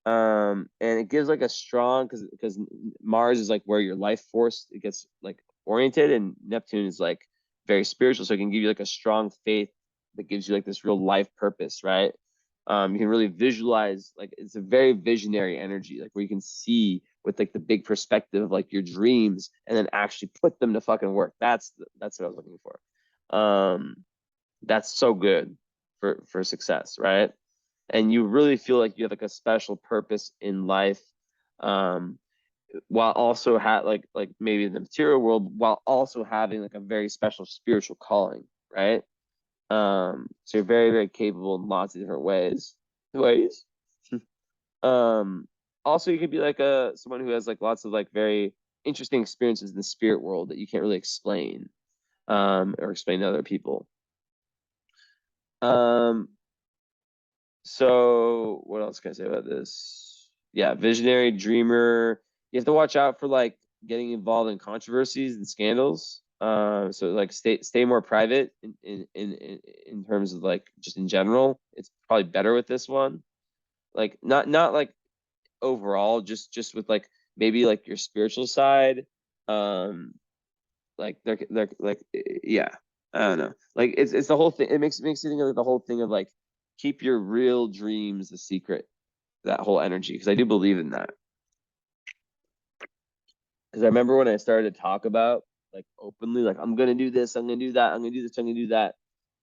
And it gives like a strong, because Mars is like where your life force it gets like oriented, and Neptune is like very spiritual, so it can give you like a strong faith that gives you like this real life purpose, right? You can really visualize, like it's a very visionary energy, like where you can see with like the big perspective of like your dreams and then actually put them to fucking work. That's what I was looking for. That's so good for success, right? And you really feel like you have like a special purpose in life, um, while also like maybe in the material world, while also having like a very special spiritual calling, right? So you're very, very capable in lots of different ways. Ways. Um, Also you could be like someone who has like lots of like very interesting experiences in the spirit world that you can't really explain, or explain to other people. Um, so what else can I say about this? Yeah, visionary, dreamer. You have to watch out for like getting involved in controversies and scandals. So like stay more private in terms of like just in general. It's probably better with this one. Like not like overall, just with like maybe like your spiritual side. Um, like they're like yeah, I don't know. Like it's the whole thing. It makes you think of the whole thing of like keep your real dreams a secret. That whole energy, because I do believe in that. Because I remember when I started to talk about like openly, like I'm gonna do this, I'm gonna do that, I'm gonna do this, I'm gonna do that,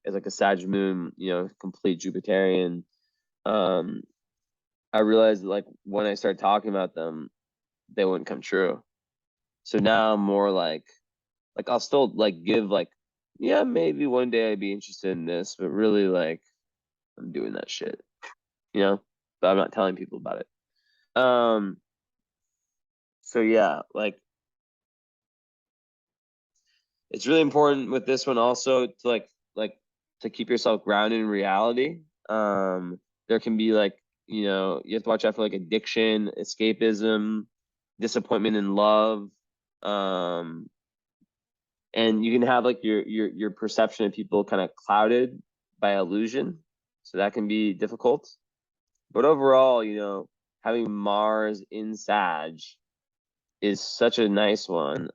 as like a Sag moon, complete Jupiterian. Um, I realized that, like when I started talking about them, they wouldn't come true. So now I'm more like I'll still like give like, yeah, maybe one day I'd be interested in this, but really like I'm doing that shit, you know, but I'm not telling people about it. Um, so yeah, like it's really important with this one also to like to keep yourself grounded in reality. There can be like, you have to watch out for like addiction, escapism, disappointment in love. Um, and you can have like your perception of people kind of clouded by illusion. So that can be difficult. But overall, having Mars in Sag is such a nice one.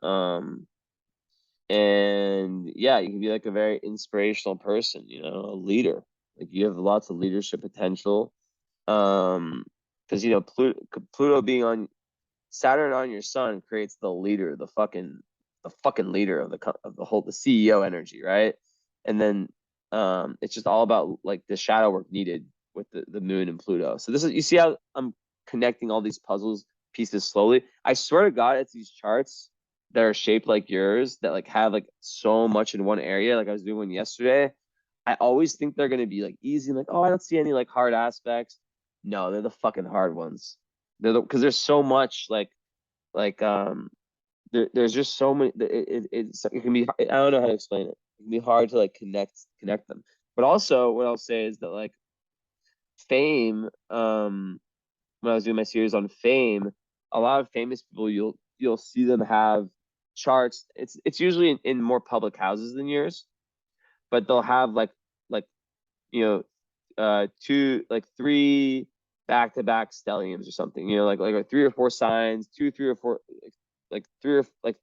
And yeah, you can be like a very inspirational person, a leader. Like you have lots of leadership potential. Because Pluto being on Saturn on your sun creates the leader, the fucking leader of the whole the CEO energy, right? And then it's just all about like the shadow work needed with the moon and Pluto. So this is, you see how I'm connecting all these puzzles pieces slowly. I swear to God, it's these charts that are shaped like yours that like have like so much in one area. Like I was doing one yesterday. I always think they're gonna be like easy. I'm like, oh, I don't see any like hard aspects. No, they're the fucking hard ones. Because there's so much like there's just so many. It can be. I don't know how to explain it. It can be hard to like connect them. But also, what I'll say is that like fame. When I was doing my series on fame, a lot of famous people you'll see them have charts. It's usually in more public houses than yours, but they'll have like you know two like three back-to-back stelliums or something, like 3 or 4 signs, two, 3 or 4, like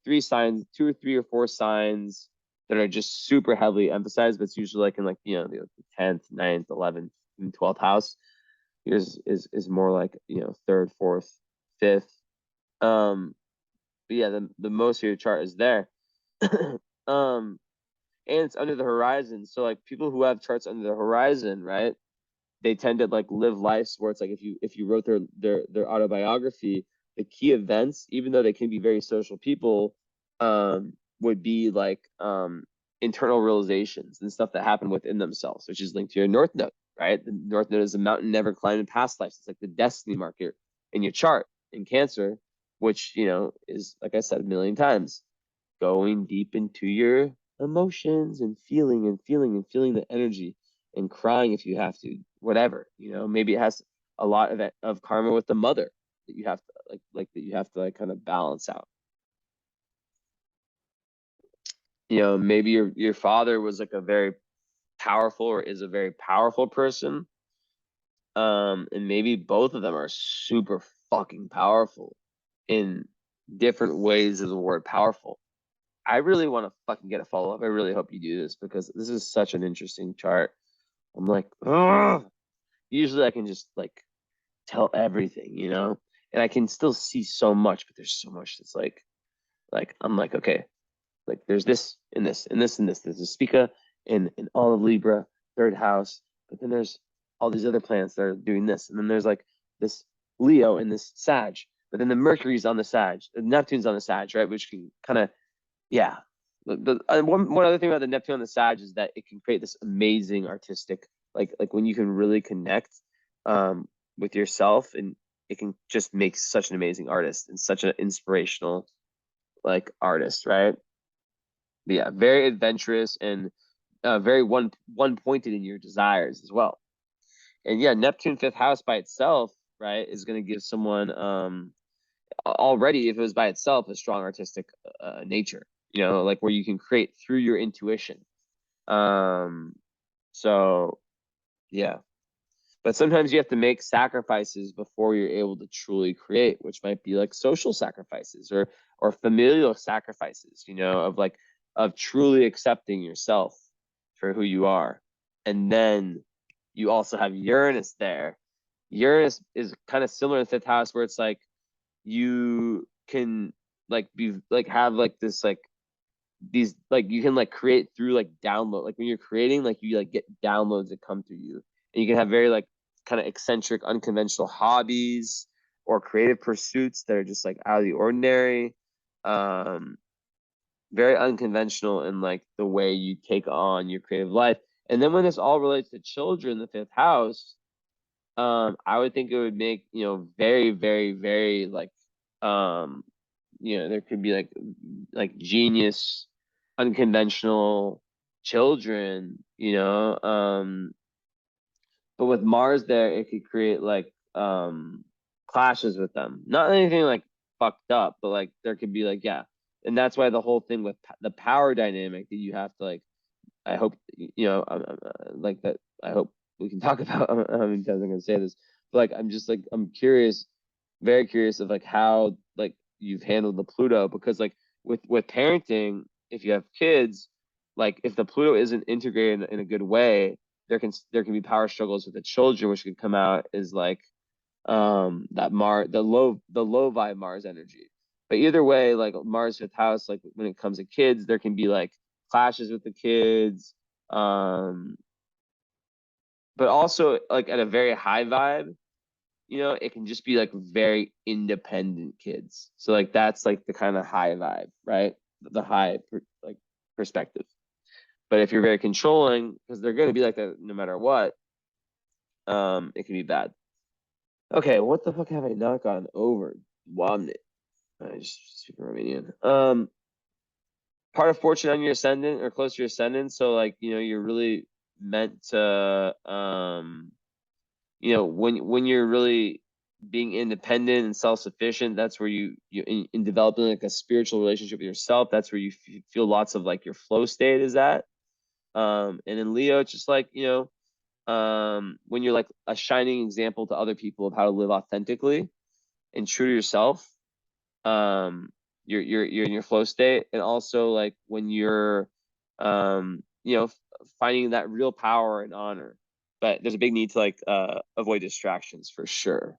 three signs, 2 or 3 or 4 signs, that are just super heavily emphasized, but it's usually like in like, you know, the 10th, 9th, 11th, and 12th house. Yours is more like, you know, 3rd, 4th, 5th. But yeah, the most of your chart is there. And it's under the horizon. So like people who have charts under the horizon, right? They tend to like live lives where it's like if you wrote their autobiography, the key events, even though they can be very social people, would be like internal realizations and stuff that happen within themselves, which is linked to your North Node, right? The North Node is a mountain never climbed in past lives. It's like the destiny marker in your chart in Cancer, which, you know, is, like I said a million times, going deep into your emotions and feeling the energy and crying if you have to, whatever, you know. Maybe it has a lot of karma with the mother that you have to like that you have to like kind of balance out. You know, maybe your father was like a very powerful or is a very powerful person. And maybe both of them are super fucking powerful in different ways of the word powerful. I really want to fucking get a follow-up. I really hope you do this because this is such an interesting chart. I'm like, ugh. Usually I can just like tell everything, you know, and I can still see so much, but there's so much that's like I'm like, okay, like there's this and this and this and this. There's a Spica in all of Libra, 3rd house, but then there's all these other planets that are doing this, and then there's like this Leo and this Sag, but then the Mercury's on the Sag, the Neptune's on the Sag, right? Which can kind of, yeah. One other thing about the Neptune on the Sag is that it can create this amazing artistic, like when you can really connect with yourself, and it can just make such an amazing artist and such an inspirational like artist, right? But yeah, very adventurous and very one pointed in your desires as well. And yeah, Neptune 5th house by itself, right, is going to give someone already, if it was by itself, a strong artistic nature, you know, like where you can create through your intuition. So yeah, but sometimes you have to make sacrifices before you're able to truly create, which might be like social sacrifices or familial sacrifices, you know, of like of truly accepting yourself for who you are. And then you also have Uranus there. Uranus is kind of similar in 5th house where it's like you can like be like have like this like these like you can like create through like download, like when you're creating, like you like get downloads that come through you, and you can have very like kind of eccentric unconventional hobbies or creative pursuits that are just like out of the ordinary, um very unconventional in like the way you take on your creative life. And then when this all relates to children, the 5th house, I would think it would make, you know, very, very, very like, you know, there could be like genius, unconventional children, you know, but with Mars there, it could create like clashes with them. Not anything like fucked up, but like there could be like, yeah. And that's why the whole thing with the power dynamic that you have to like, I hope, you know, like that. I hope we can talk about how many times I'm gonna say this, but like I'm just like I'm curious, very curious of like how like you've handled the Pluto, because like with parenting, if you have kids, like if the Pluto isn't integrated in a good way, there can be power struggles with the children, which could come out as like that the low vibe Mars energy. But either way, like Mars 5th house, like when it comes to kids, there can be like clashes with the kids, um but also like at a very high vibe, you know, it can just be like very independent kids. So like that's like the kind of high vibe, right? The like perspective. But if you're very controlling, because they're going to be like that no matter what, it can be bad. Okay, what the fuck have I not gotten over? Womnit. I just speaking Romanian. Part of fortune on your ascendant or close to your ascendant. So like, you know, you're really meant to you know, when you're really being independent and self-sufficient, that's where you in developing like a spiritual relationship with yourself, that's where you feel lots of like your flow state is at. And in Leo, it's just like, you know, when you're like a shining example to other people of how to live authentically and true to yourself, you're in your flow state. And also like when you're you know, finding that real power and honor. But there's a big need to like avoid distractions for sure.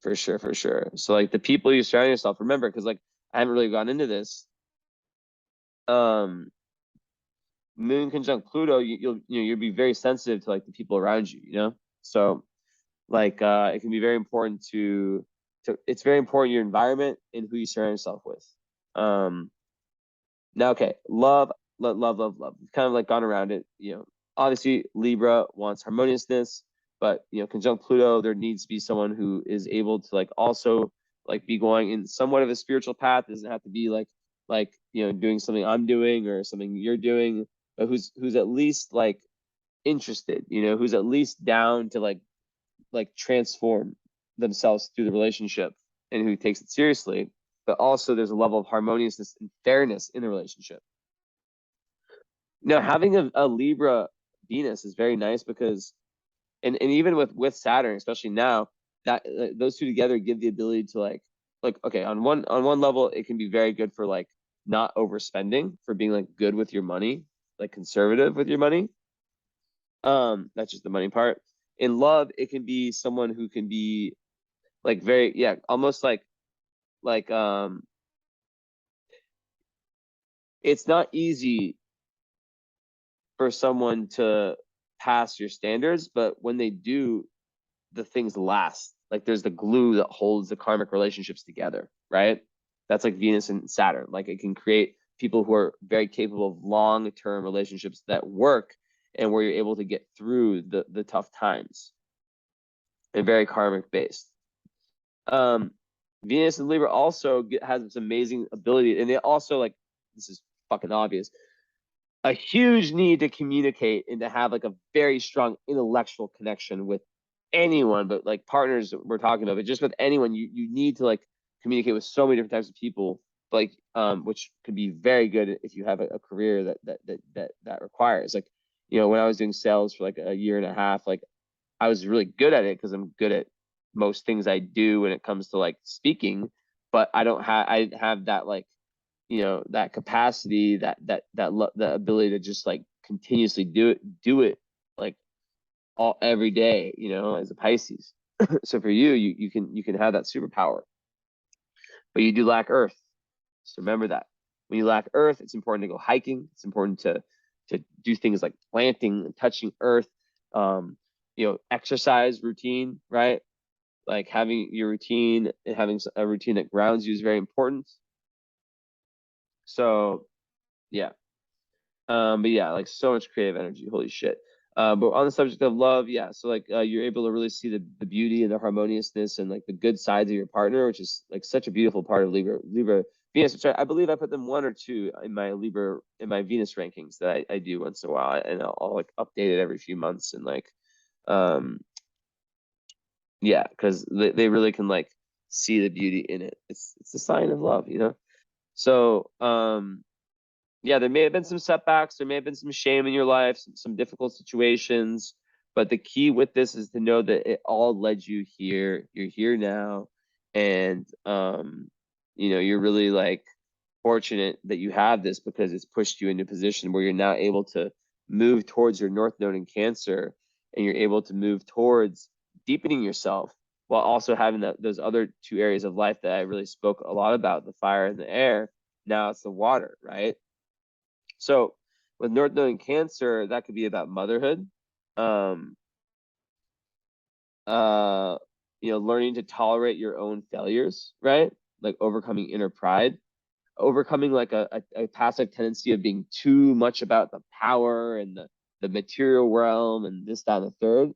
For sure, for sure. So like the people you surround yourself, remember, because like I haven't really gone into this. Moon conjunct Pluto, you'll be very sensitive to like the people around you, you know? So like it can be very important to it's very important your environment and who you surround yourself with. Now okay, love. We've kind of like gone around it, you know. Obviously Libra wants harmoniousness, but you know, conjunct Pluto, there needs to be someone who is able to like also like be going in somewhat of a spiritual path. It doesn't have to be like you know, doing something I'm doing or something you're doing, but who's at least like interested, you know, who's at least down to like transform themselves through the relationship and who takes it seriously. But also there's a level of harmoniousness and fairness in the relationship. Now having a Libra Venus is very nice because and even with Saturn, especially now, that those two together give the ability to like okay, on one level it can be very good for like not overspending, for being like good with your money, like conservative with your money. That's just the money part. In love, it can be someone who can be like very, yeah, almost like it's not easy for someone to pass your standards, but when they do, the things last. Like there's the glue that holds the karmic relationships together, right? That's like Venus and Saturn. Like it can create people who are very capable of long-term relationships that work and where you're able to get through the tough times and very karmic based. Venus and Libra also has this amazing ability, and they also like, this is fucking obvious, a huge need to communicate and to have like a very strong intellectual connection with anyone, but like partners we're talking about, but just with anyone, you need to like communicate with so many different types of people, like which could be very good if you have a career that requires like, you know, when I was doing sales for like a year and a half, like I was really good at it because I'm good at most things I do when it comes to like speaking, but I have that like, you know, that capacity, that ability to just like continuously do it like every day, you know, as a Pisces. So for you can have that superpower, but you do lack Earth. So remember that when you lack Earth, it's important to go hiking. It's important to do things like planting and touching Earth. You know, exercise routine, right? Like having your routine and having a routine that grounds you is very important. So yeah. But yeah, like so much creative energy. Holy shit. But on the subject of love, yeah. So like you're able to really see the beauty and the harmoniousness and like the good sides of your partner, which is like such a beautiful part of Libra Venus, which I believe I put them one or two in my Venus rankings that I do once in a while, and I'll like update it every few months and like um yeah, because they really can like see the beauty in it. It's a sign of love, you know. So yeah, there may have been some setbacks, there may have been some shame in your life, some difficult situations, but the key with this is to know that it all led you here. You're here now, and you know, you're really like fortunate that you have this because it's pushed you into a position where you're now able to move towards your North Node in Cancer, and you're able to move towards deepening yourself while also having those other two areas of life that I really spoke a lot about, the fire and the air. Now it's the water, right? So with North Node in Cancer, that could be about motherhood. Um, you know, learning to tolerate your own failures, right? Like overcoming inner pride, overcoming like a passive tendency of being too much about the power and the material realm and this, that, and the third.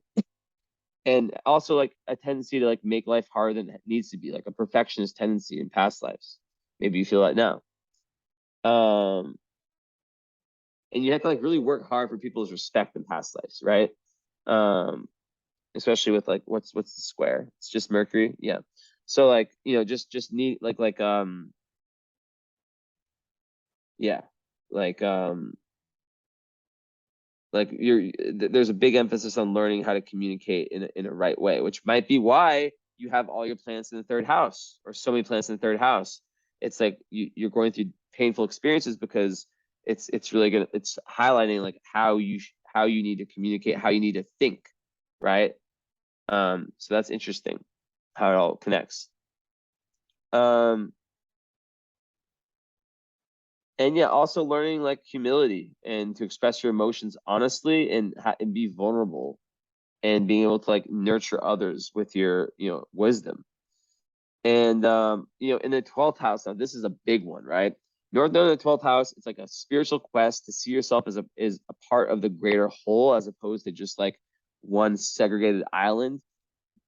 And also like a tendency to like make life harder than it needs to be, like a perfectionist tendency in past lives. Maybe you feel that now. Um, and you have to like really work hard for people's respect in past lives, right? Um, especially with like what's the square? It's just Mercury, yeah. So like, you know, just need yeah, like like there's a big emphasis on learning how to communicate in a right way, which might be why you have all your planets in the third house or so many planets in the third house. It's like you're going through painful experiences because it's really gonna, it's highlighting like how you need to communicate, how you need to think, right? So that's interesting how it all connects. And yeah, also learning like humility and to express your emotions honestly and be vulnerable, and being able to like nurture others with your, you know, wisdom. And you know, in the 12th house, now this is a big one, right? North Node in the 12th house, it's like a spiritual quest to see yourself as a part of the greater whole, as opposed to just like one segregated island,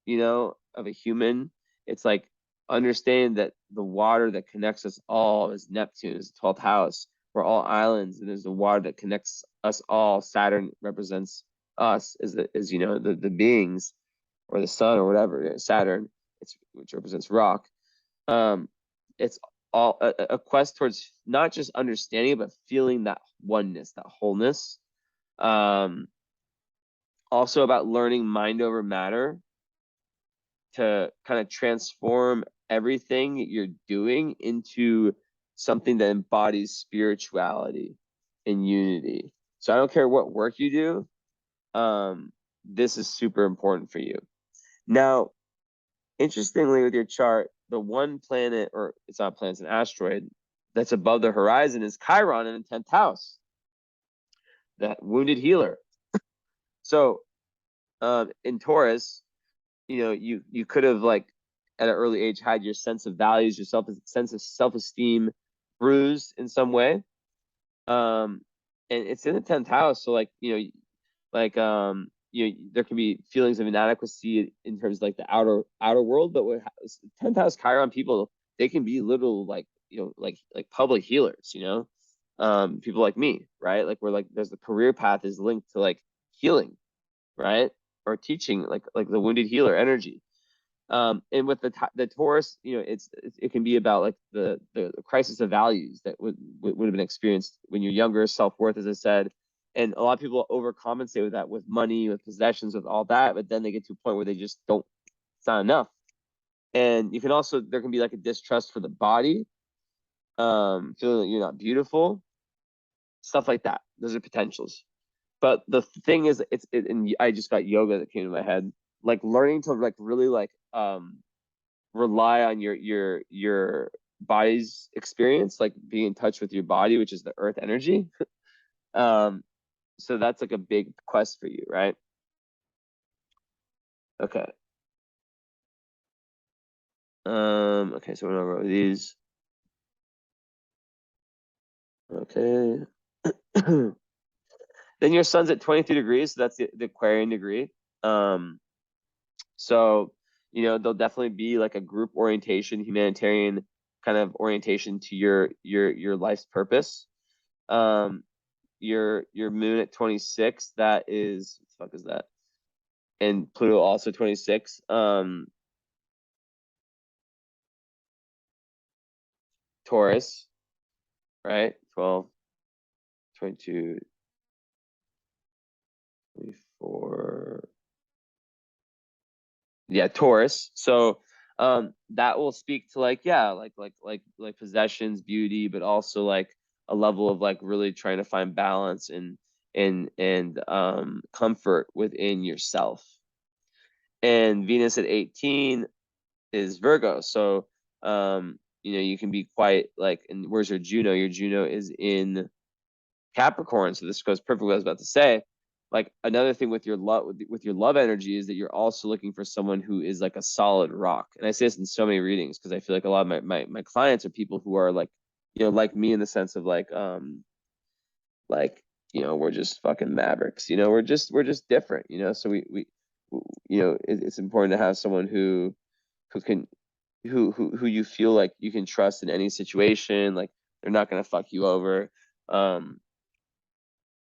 you know, of a human. It's like understanding that the water that connects us all is Neptune, is the 12th house. We're all islands, and there's the water that connects us all. Saturn represents us as you know, the beings, or the sun, or whatever. Saturn, which represents rock. It's all a quest towards not just understanding, but feeling that oneness, that wholeness. Also about learning mind over matter, to kind of transform everything you're doing into something that embodies spirituality and unity. So I don't care what work you do, this is super important for you. Now, interestingly, with your chart, the one planet, or it's not a planet, it's an asteroid, that's above the horizon is Chiron in the 10th house, that wounded healer. So in Taurus, you know, you could have like at an early age had your sense of values, your sense of self-esteem bruised in some way. And it's in the 10th house, so like, you know, like you know, there can be feelings of inadequacy in terms of like the outer world, but with 10th house Chiron people, they can be little like, you know, like public healers, you know, people like me, right? Like we're like, there's the career path is linked to like healing, right? Or teaching, like the wounded healer energy. And with the Taurus, you know, it can be about like the crisis of values that would have been experienced when you're younger, self-worth, as I said. And a lot of people overcompensate with that, with money, with possessions, with all that, but then they get to a point where they just don't, it's not enough. And you can also, there can be like a distrust for the body, feeling that you're not beautiful, stuff like that. Those are potentials. But the thing is, and I just got yoga that came to my head, like learning to like really like rely on your body's experience, like being in touch with your body, which is the earth energy. So that's like a big quest for you, right? Okay. Okay, so we're gonna over these. Okay. Then your sun's at 23 degrees, so that's the Aquarian degree. So, you know, there'll definitely be like a group orientation, humanitarian kind of orientation to your life's purpose. Your moon at 26, that is, what the fuck is that? And Pluto also 26. Taurus, right? 12, 22, 24. Yeah, Taurus. So that will speak to like, yeah, like possessions, beauty, but also like a level of like really trying to find balance and comfort within yourself. And Venus at 18 is Virgo. So you know, you can be quite like, and where's your Juno? Your Juno is in Capricorn. So this goes perfectly what I was about to say. Like another thing with your love energy is that you're also looking for someone who is like a solid rock. And I say this in so many readings because I feel like a lot of my clients are people who are like, you know, like me in the sense of like, you know, we're just fucking mavericks, you know, we're just different, you know. So we you know, it's important to have someone who can who you feel like you can trust in any situation, like they're not gonna fuck you over.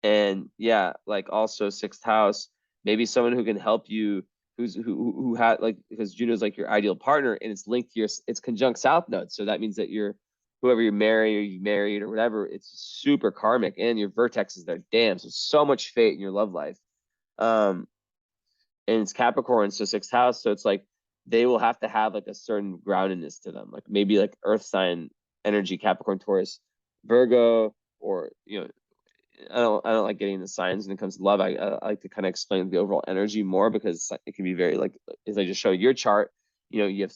And yeah, like also 6th house, maybe someone who can help you, who had like, because Juno's like your ideal partner, and it's linked to your, it's conjunct South Node, so that means that you're, whoever you're married or you married or whatever, it's super karmic, and your vertex is there. Damn, so much fate in your love life. And it's Capricorn, so 6th house, so it's like they will have to have like a certain groundedness to them, like maybe like earth sign energy, Capricorn, Taurus, Virgo, or I don't like getting into science when it comes to love. I like to kind of explain the overall energy more, because it can be very, like, as I just showed your chart, you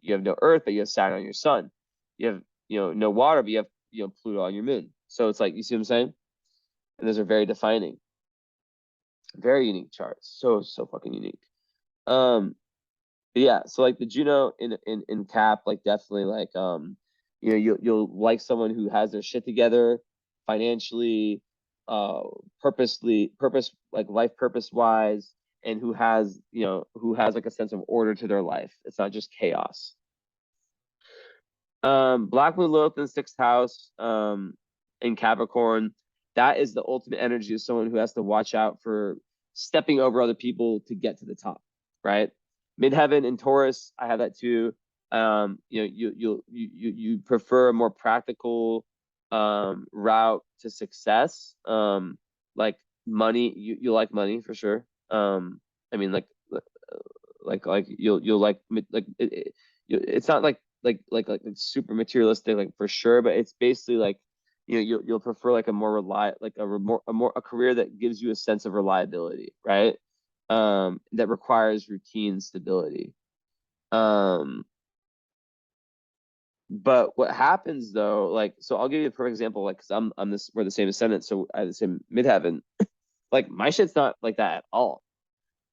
have no earth, but you have Saturn on your sun. You have, no water, but you have, Pluto on your moon. So it's like, you see what I'm saying? And those are very defining, very unique charts. So fucking unique. But yeah, so like the Juno in Cap, like definitely like you'll like someone who has their shit together financially, purpose like life purpose wise, and who has like a sense of order to their life. It's not just chaos. Black Moon Lilith in sixth house, in Capricorn, that is the ultimate energy of someone who has to watch out for stepping over other people to get to the top, right? Midheaven in Taurus, I have that too. You prefer a more practical route to success. Like money, you like money for sure. I mean, like you'll like it's not like super materialistic, like for sure, but it's basically like you'll prefer like a more a career that gives you a sense of reliability, right? That requires routine stability. But what happens though, like, so I'll give you a perfect example, like, because we're the same ascendant, so I have the same midheaven. Like, my shit's not like that at all.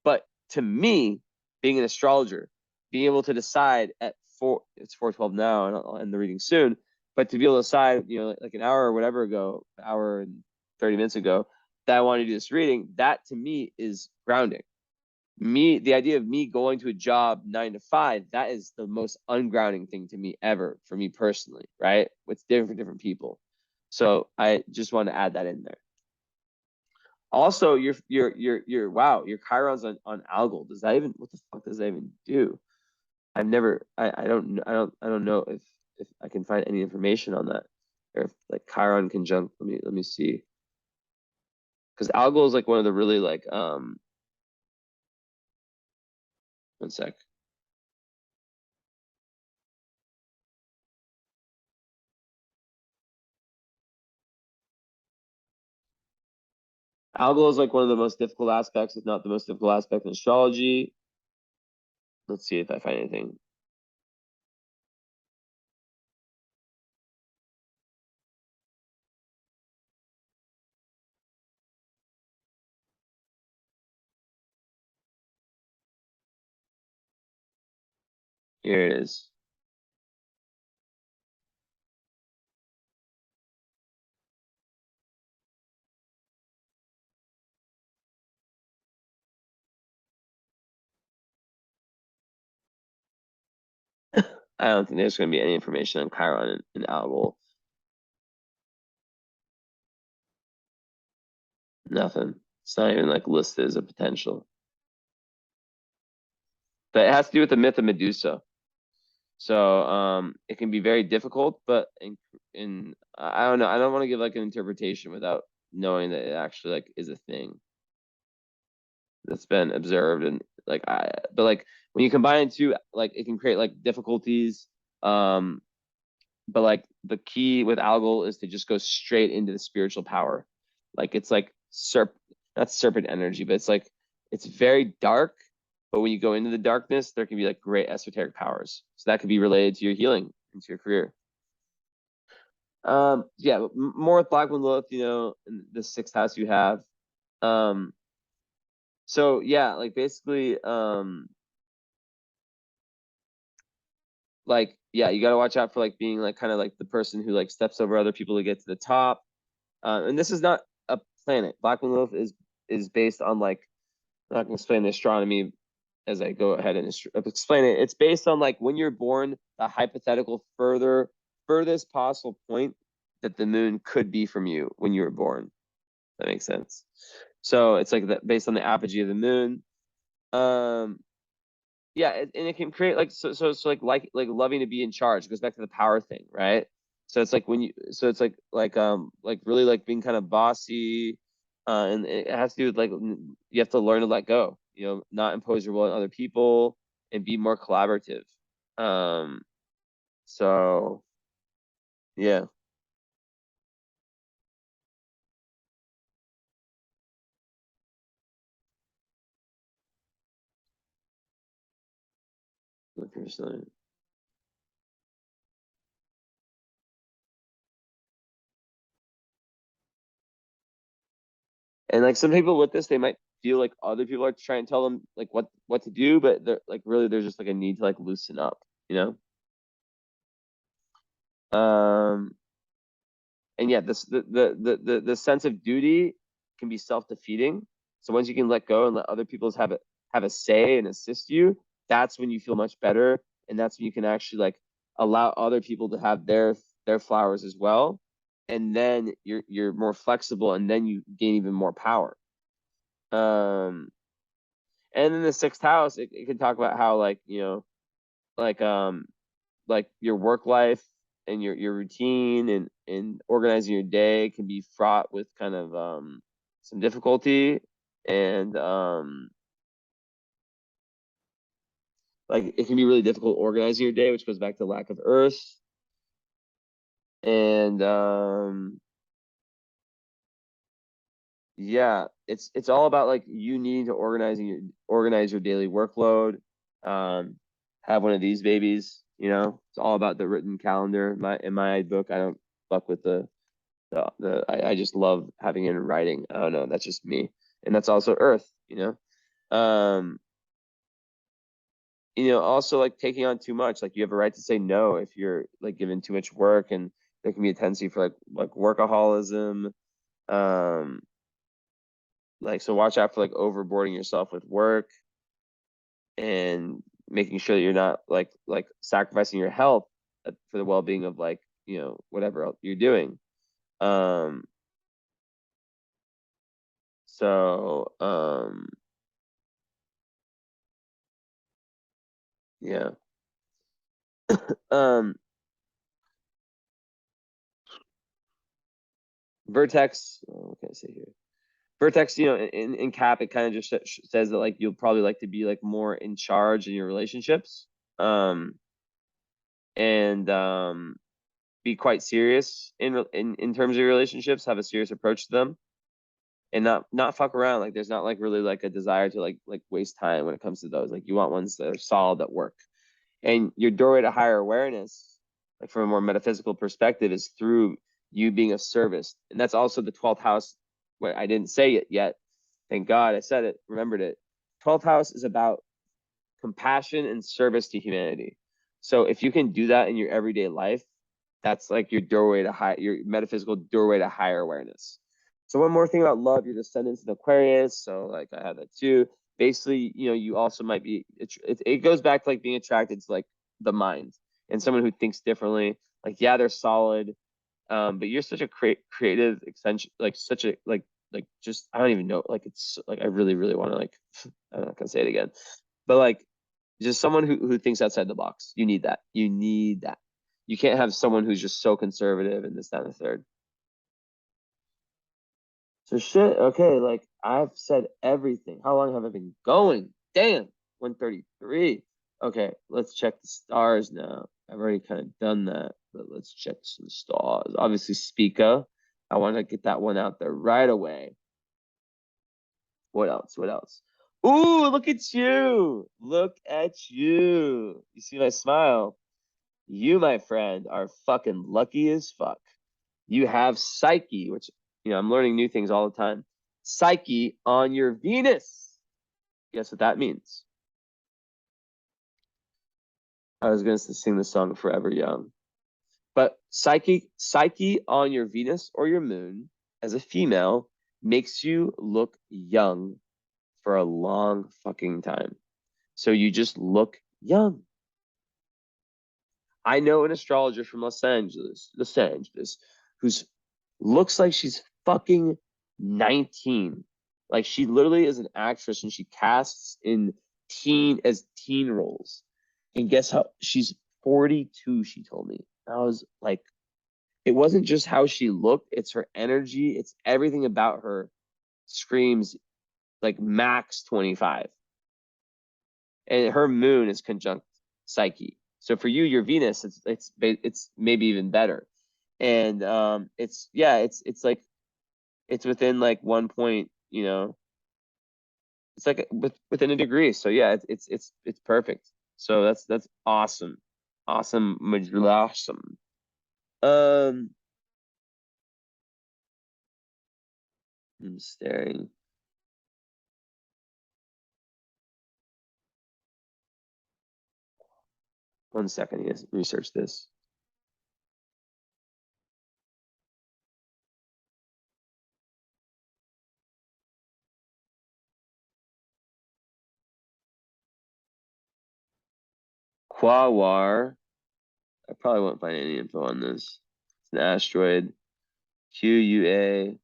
But to me, being an astrologer, being able to decide at it's 4:12 now, and I'll end the reading soon, but to be able to decide, like an hour or whatever ago, hour and 30 minutes ago, that I want to do this reading, that to me is grounding. The idea of me going to a job 9 to 5, that is the most ungrounding thing to me ever, for me personally, right? It's different for different people. So I just want to add that in there. Also, wow, your Chiron's on Algol. Does that even, what the fuck does that even do? I don't know if I can find any information on that, or if like Chiron conjunct. Let me see, because Algol is like one of the really like 1 sec. Algol is like one of the most difficult aspects, if not the most difficult aspect in astrology. Let's see if I find anything. Here it is. I don't think there's going to be any information on Chiron and Algol. Nothing. It's not even like listed as a potential. But it has to do with the myth of Medusa. So it can be very difficult, but in I don't know. I don't want to give like an interpretation without knowing that it actually like is a thing that's been observed, and like but like when you combine two, like it can create like difficulties. But like the key with Algol is to just go straight into the spiritual power. Like it's like not serpent energy, but it's very dark. But when you go into the darkness, there can be like great esoteric powers. So that could be related to your healing, into your career. Yeah, more with Black Moon Lilith, in the sixth house you have. So yeah, like basically, like, yeah, you got to watch out for like being like kind of like the person who like steps over other people to get to the top. And this is not a planet. Black Moon Lilith is based on like, I'm not going to explain the astronomy as I go ahead and explain it. It's based on like when you're born, the hypothetical furthest possible point that the moon could be from you when you were born. That makes sense. So it's like that based on the apogee of the moon. Yeah, and it can create like so like loving to be in charge. It goes back to the power thing, right? So it's like it's like really like being kind of bossy, and it has to do with like you have to learn to let go, not impose your will on other people, and be more collaborative. Um, so yeah. Look your sign. And like some people with this, they might feel like other people are trying to tell them like what to do, but they're like really there's just like a need to like loosen up, you know? And yeah, the sense of duty can be self-defeating. So once you can let go and let other people's have a say and assist you, that's when you feel much better. And that's when you can actually like allow other people to have their flowers as well. And then you're more flexible and then you gain even more power. Um and in the sixth house, it can talk about how like, like like your work life and your routine and organizing your day can be fraught with kind of some difficulty and like it can be really difficult organizing your day, which goes back to lack of earth. And yeah, it's all about like you need to organize your daily workload. Have one of these babies, it's all about the written calendar. In my book, I don't fuck with I just love having it in writing. I don't know, that's just me. And that's also earth. Um, also like taking on too much, like you have a right to say no if you're like given too much work, and there can be a tendency for like workaholism. Um, like so watch out for like overboarding yourself with work and making sure that you're not like sacrificing your health for the well-being of like, whatever else you're doing. Um, so yeah. Um, Vertex, what can I say here? Vertex, in Cap, it kind of just says that like you'll probably like to be like more in charge in your relationships, and be quite serious in terms of your relationships. Have a serious approach to them, and not fuck around. Like there's not like really like a desire to like waste time when it comes to those. Like you want ones that are solid that work. And your doorway to higher awareness, like from a more metaphysical perspective, is through you being of service. And that's also the 12th house, where I didn't say it yet. Thank God I said it, remembered it. 12th house is about compassion and service to humanity. So if you can do that in your everyday life, that's like your metaphysical doorway to higher awareness. So one more thing about love, your descendants in Aquarius. So like I have that too. Basically, you also might be, it goes back to like being attracted to like the mind and someone who thinks differently. Like, yeah, they're solid. But you're such a creative extension, like such a, just, I don't even know. Like, it's like, I really, really want to like, I'm not gonna say it again, but like, just someone who thinks outside the box. You need that. You need that. You can't have someone who's just so conservative and this, that, and the third. So shit, okay, like I've said everything. How long have I been going? Damn, 133. Okay, let's check the stars now. I've already kind of done that, but let's check some stars. Obviously, Spika. I want to get that one out there right away. What else? What else? Ooh, look at you. Look at you. You see my smile? You, my friend, are fucking lucky as fuck. You have Psyche, which, I'm learning new things all the time. Psyche on your Venus. Guess what that means? I was going to sing the song Forever Young. But Psyche on your Venus or your moon as a female makes you look young for a long fucking time. So you just look young. I know an astrologer from Los Angeles, who's looks like she's fucking 19. Like she literally is an actress and she casts in teen roles. And guess how she's 42, she told me. I was like, it wasn't just how she looked, it's her energy, it's everything about her screams like max 25. And her moon is conjunct Psyche. So for you, your Venus, it's maybe even better. And it's like it's within like 1 point, it's like within a degree. So yeah, it's perfect. So that's awesome. Awesome. Awesome. I'm staring. One second, yes, research this. Quawar. I probably won't find any info on this. It's an asteroid. Quaoar.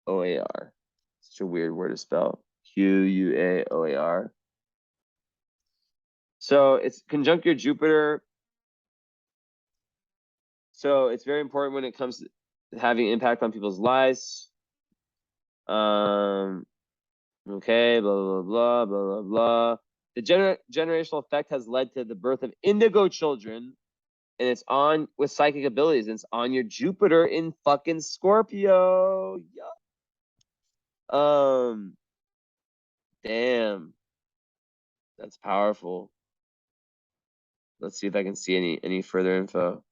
Such a weird word to spell. Quaoar. So it's conjunct your Jupiter. So it's very important when it comes to having impact on people's lives. Okay, blah, blah, blah, blah, blah, blah. The generational effect has led to the birth of indigo children, and it's on with psychic abilities, and it's on your Jupiter in fucking Scorpio. Yeah. Damn. That's powerful. Let's see if I can see any further info.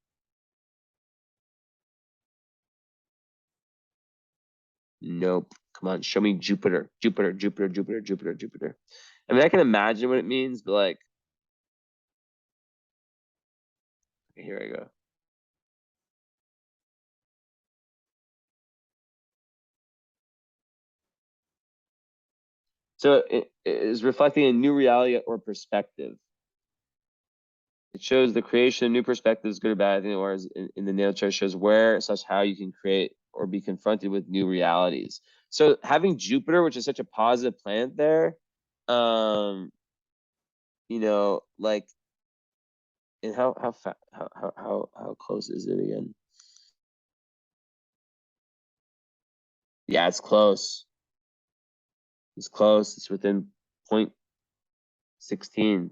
Nope. Come on, show me Jupiter. Jupiter, Jupiter, Jupiter, Jupiter, Jupiter. I mean, I can imagine what it means, but like, okay, here I go. So it is reflecting a new reality or perspective. It shows the creation of new perspectives, good or bad. I think or in the natal chart shows where such how you can create or be confronted with new realities. So having Jupiter, which is such a positive planet there, you know, like, and how close is it again? Yeah, it's close. It's close. It's within 0.16.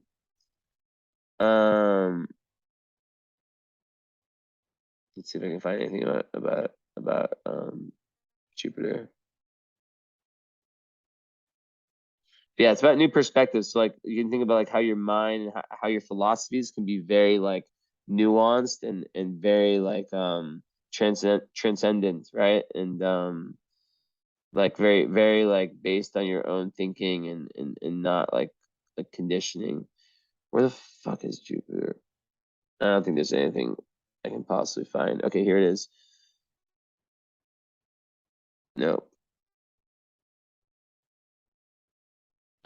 Let's see if I can find anything about Jupiter. Yeah, it's about new perspectives. So like you can think about like how your mind and how your philosophies can be very like nuanced and very like transcendent, right? And like very like based on your own thinking and not like conditioning. Where the fuck is Jupiter? I don't think there's anything I can possibly find. Okay, here it is. No.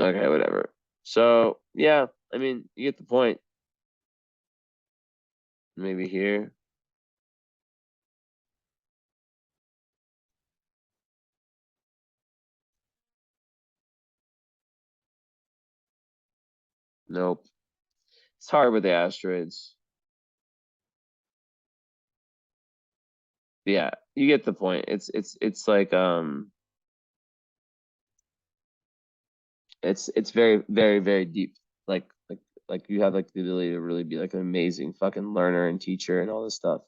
Okay, whatever. So yeah, I mean, you get the point. Maybe here. Nope. It's hard with the asteroids. Yeah, you get the point. It's like it's very deep. Like you have like the ability to really be like an amazing fucking learner and teacher and all this stuff.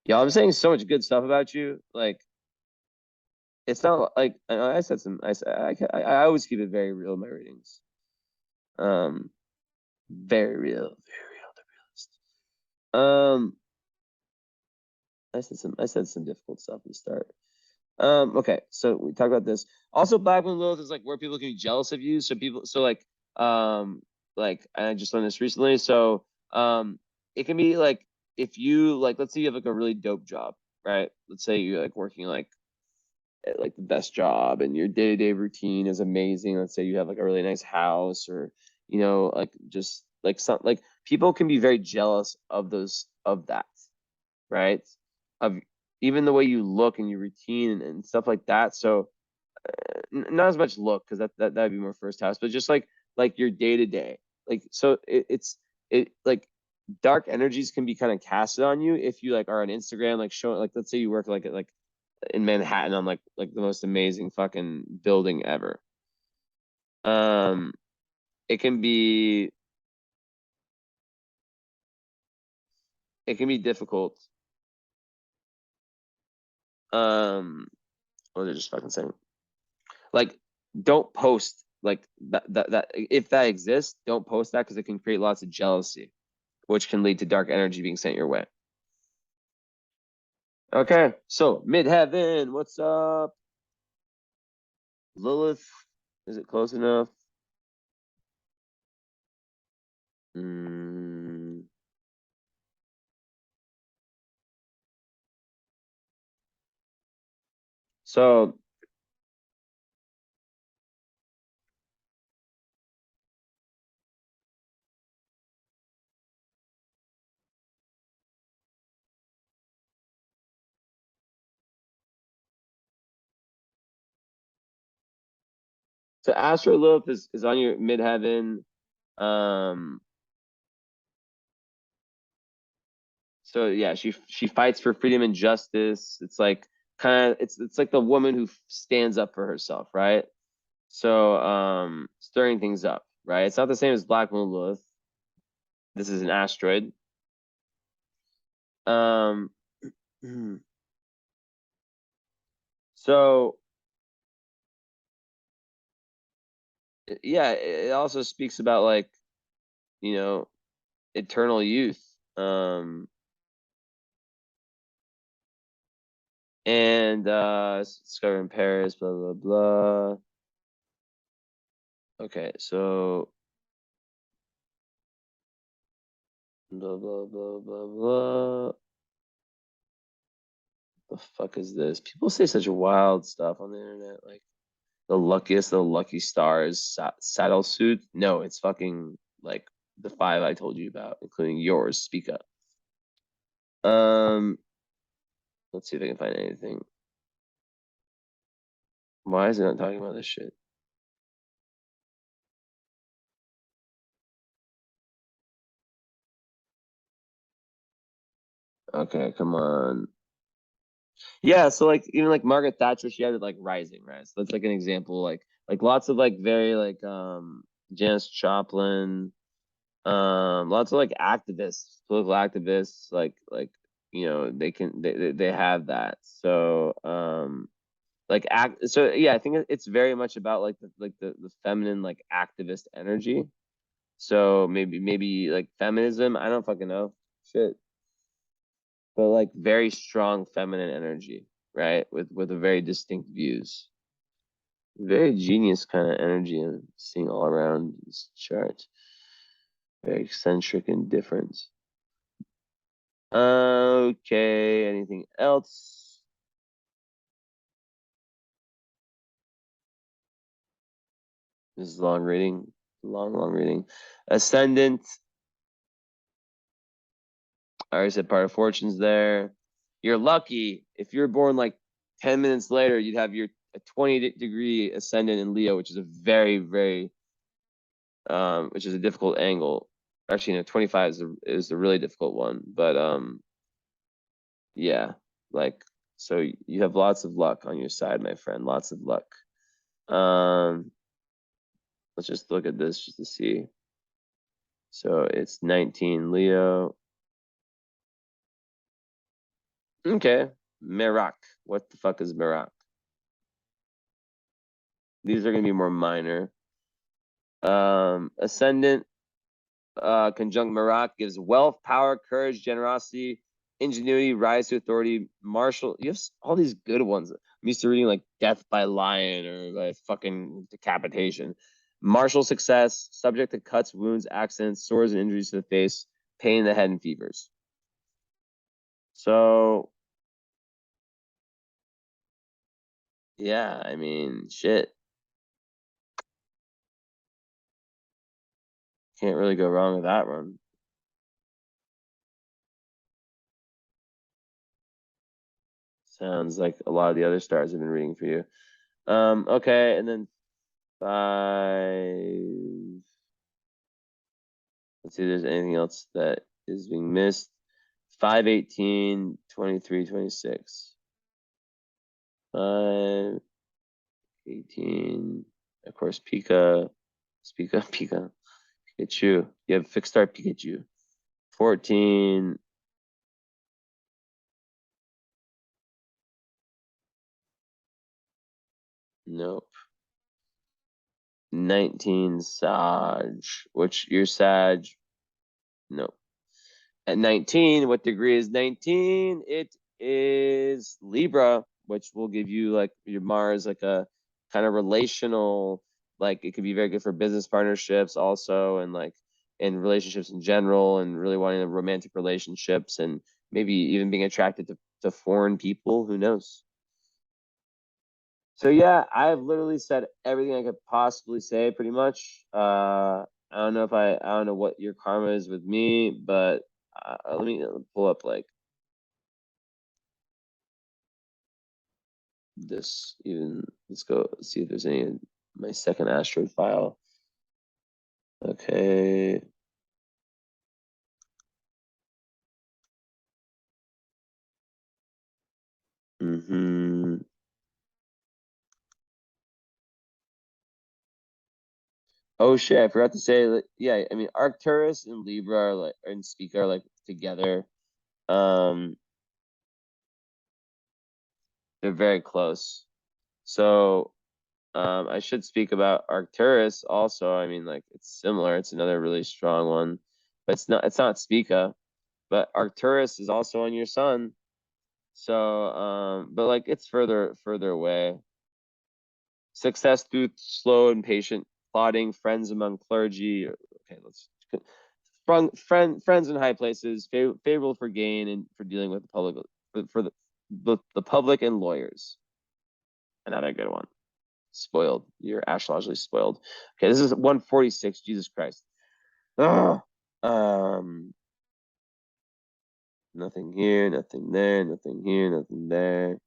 Yeah, I'm saying so much good stuff about you. Like it's not like I said some I always keep it very real in my readings. Um, very real, the realist. I said some difficult stuff to start. Okay, so we talked about this. Also, Black Moon Lilith is like where people can be jealous of you. So people, so like I just learned this recently. So it can be like if you like, let's say you have like a really dope job, right? Let's say you're like working like at like the best job and your day-to-day routine is amazing. Let's say you have like a really nice house or you know, like just like some like people can be very jealous of those of that, right? Of even the way you look and your routine and stuff like that. So not as much look because that'd be more first house, but just like your day to day. Like so it like dark energies can be kind of casted on you if you like are on Instagram, like showing like let's say you work like in Manhattan on like the most amazing fucking building ever. Um it can be it can be difficult. What they're just fucking saying. Like don't post like that if that exists, don't post that because it can create lots of jealousy, which can lead to dark energy being sent your way. Okay, so midheaven, what's up? Lilith, is it close enough? So Astro Lilith is on your midheaven. So yeah, she fights for freedom and justice. It's like it's like the woman who stands up for herself, right? So stirring things up, right? It's not the same as Black Moon Lilith. This is an asteroid. Um so yeah, it also speaks about like, you know, eternal youth. And discovered in Paris, blah blah blah. Okay, so blah blah blah blah blah. The fuck is this? People say such wild stuff on the internet, like the luckiest, the lucky stars, saddle suit. No, it's fucking like the 5 I told you about, including yours, Speak Up. Let's see if I can find anything. Why is it not talking about this shit? Okay, come on. Yeah, so like even like Margaret Thatcher, she had it like rising, right? So that's like an example, like lots of like very like Janis Joplin, lots of like activists, political activists, like you know they have that. So like act so yeah, I think it's very much about like the feminine like activist energy. So maybe like feminism, I don't fucking know. Shit. But like very strong feminine energy, right? With a very distinct views. Very genius kind of energy I'm seeing all around this chart. Very eccentric and different. Okay, anything else? This is long reading. Long reading. Ascendant. I already said part of fortune's there. You're lucky. If you're born like 10 minutes later, you'd have your a 20-degree ascendant in Leo, which is a very which is a difficult angle. Actually, no, 25 is a really difficult one. But yeah, like so you have lots of luck on your side, my friend. Lots of luck. Um, let's just look at this just to see. So it's 19 Leo. Okay, Merak. What the fuck is Merak? These are gonna be more minor. Ascendant conjunct Merak gives wealth, power, courage, generosity, ingenuity, rise to authority, martial. You have all these good ones. I'm used to reading like death by lion or by fucking decapitation. Martial success, subject to cuts, wounds, accidents, sores, and injuries to the face, pain in the head, and fevers. So, yeah, I mean, shit. Can't really go wrong with that one. Sounds like a lot of the other stars have been reading for you. Okay, and then 5. Let's see if there's anything else that is being missed. 5, 18, 23, 26. 5, 18. Of course, Pika, Pika, Pikachu. You have fixed star Pikachu. 14. Nope. 19 Sag, which you're Sag. No. At 19, what degree is 19? It is Libra, which will give you like your Mars, like a kind of relational, like it could be very good for business partnerships also, and like in relationships in general, and really wanting romantic relationships, and maybe even being attracted to foreign people. Who knows? So yeah, I've literally said everything I could possibly say, pretty much. I don't know what your karma is with me, but let me pull up like this. Even let's go see if there's any in my second asteroid file. Okay. Oh shit, I forgot to say that. Yeah, I mean Arcturus and Libra are like, and Spika are like together. Um, they're very close. So I should speak about Arcturus also. I mean, like it's similar. It's another really strong one, but it's not Spika. But Arcturus is also on your sun. So but like it's further away. Success through slow and patient plodding, friends among clergy. Okay, let's friends in high places, favorable for gain and for dealing with the public, for the public and lawyers. Another good one. Spoiled. You're astrologically spoiled. Okay, this is 146. Jesus Christ. Ugh. Nothing here, nothing there, nothing here, nothing there.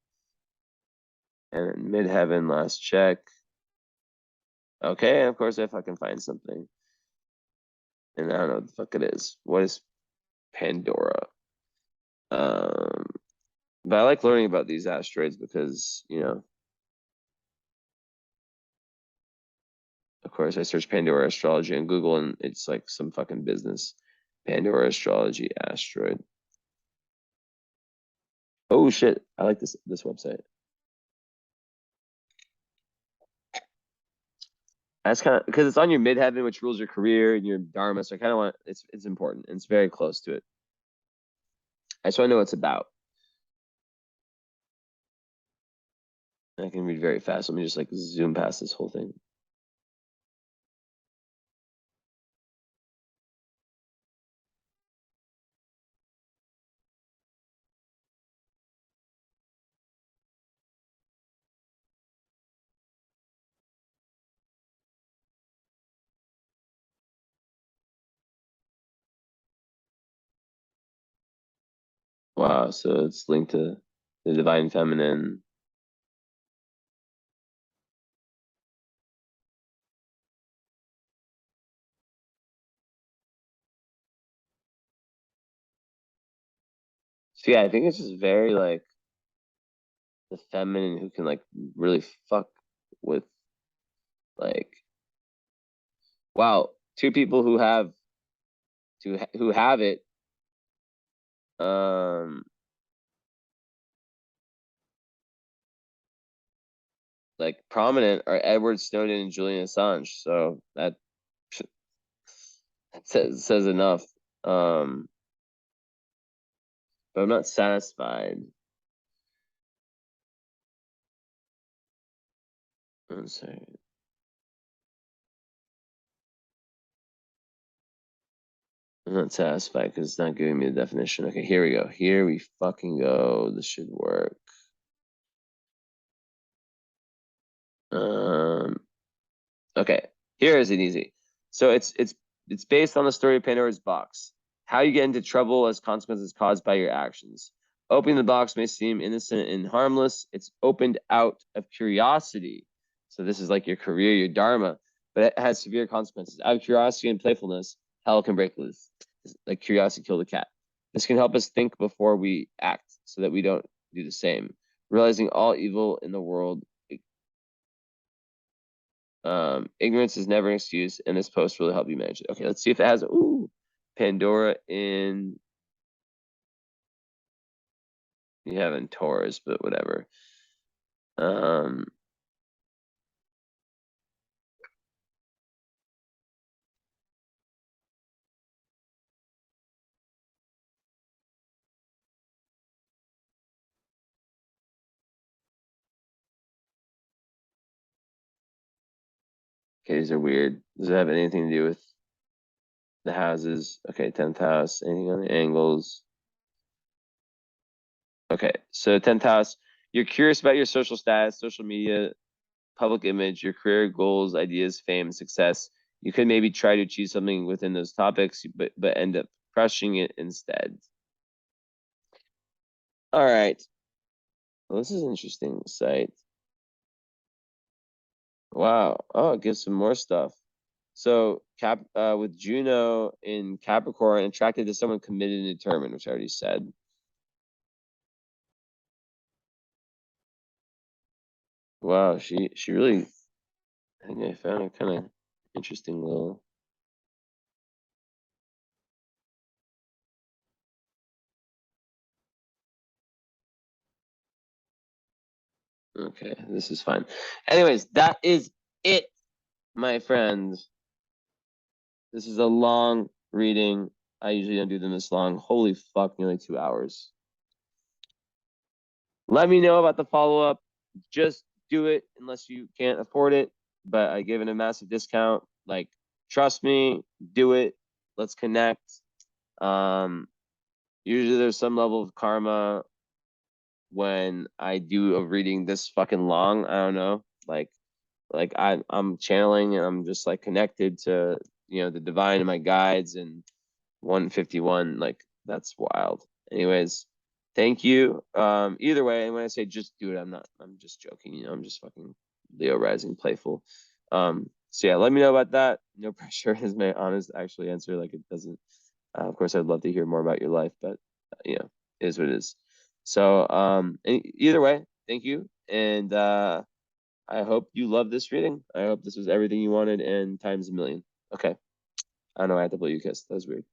And midheaven, last check. Okay, and of course if I can find something. And I don't know what the fuck it is. What is Pandora? But I like learning about these asteroids because, you know, of course I search Pandora astrology on Google and it's like some fucking business. Pandora astrology asteroid. Oh shit, I like this website. That's kind of because it's on your midheaven, which rules your career and your dharma. So I kind of want it's important and it's very close to it. I just want to know what it's about. I can read very fast. Let me just like zoom past this whole thing. Wow, so it's linked to the divine feminine. So yeah, I think it's just very like the feminine who can like really fuck with like wow, two people who have it um like prominent are Edward Snowden and Julian Assange. So that says enough. But I'm not satisfied. One second. I'm not satisfied because it's not giving me the definition. Okay, here we go. Here we fucking go. This should work. Um, okay, here is it easy. So it's based on the story of Pandora's box. How you get into trouble as consequences caused by your actions. Opening the box may seem innocent and harmless. It's opened out of curiosity. So this is like your career, your dharma, but it has severe consequences. Out of curiosity and playfulness, hell can break loose. Like curiosity killed the cat. This can help us think before we act so that we don't do the same. Realizing all evil in the world, ignorance is never an excuse, and this post will help you manage it. Okay, let's see if it has Pandora in you have in Taurus, but whatever. Um Okay, these are weird. Does it have anything to do with the houses? Okay, 10th house. Anything on the angles? Okay, so 10th house. You're curious about your social status, social media, public image, your career goals, ideas, fame, success. You could maybe try to achieve something within those topics, but end up crushing it instead. All right. Well, this is an interesting site. Wow. Oh, it gives some more stuff. So with Juno in Capricorn, attracted to someone committed and determined, which I already said. Wow, she really, I think I found a kind of interesting little. Okay, this is fine. Anyways, that is it, my friends. This is a long reading. I usually don't do them this long. Holy fuck, nearly 2 hours. Let me know about the follow-up. Just do it unless you can't afford it. But I give it a massive discount. Like, trust me, do it. Let's connect. Usually there's some level of karma when I do a reading this fucking long. I don't know. Like I'm channeling and I'm just like connected to, the divine and my guides, and 151, like that's wild. Anyways, thank you. Either way, and when I say just do it, I'm just joking, I'm just fucking Leo rising playful. So yeah, let me know about that. No pressure is my honest actually answer. Like, it doesn't, of course I'd love to hear more about your life, but it is what it is. So either way, thank you. And I hope you love this reading. I hope this was everything you wanted and times a million. Okay. I know I had to blow you a kiss. That was weird.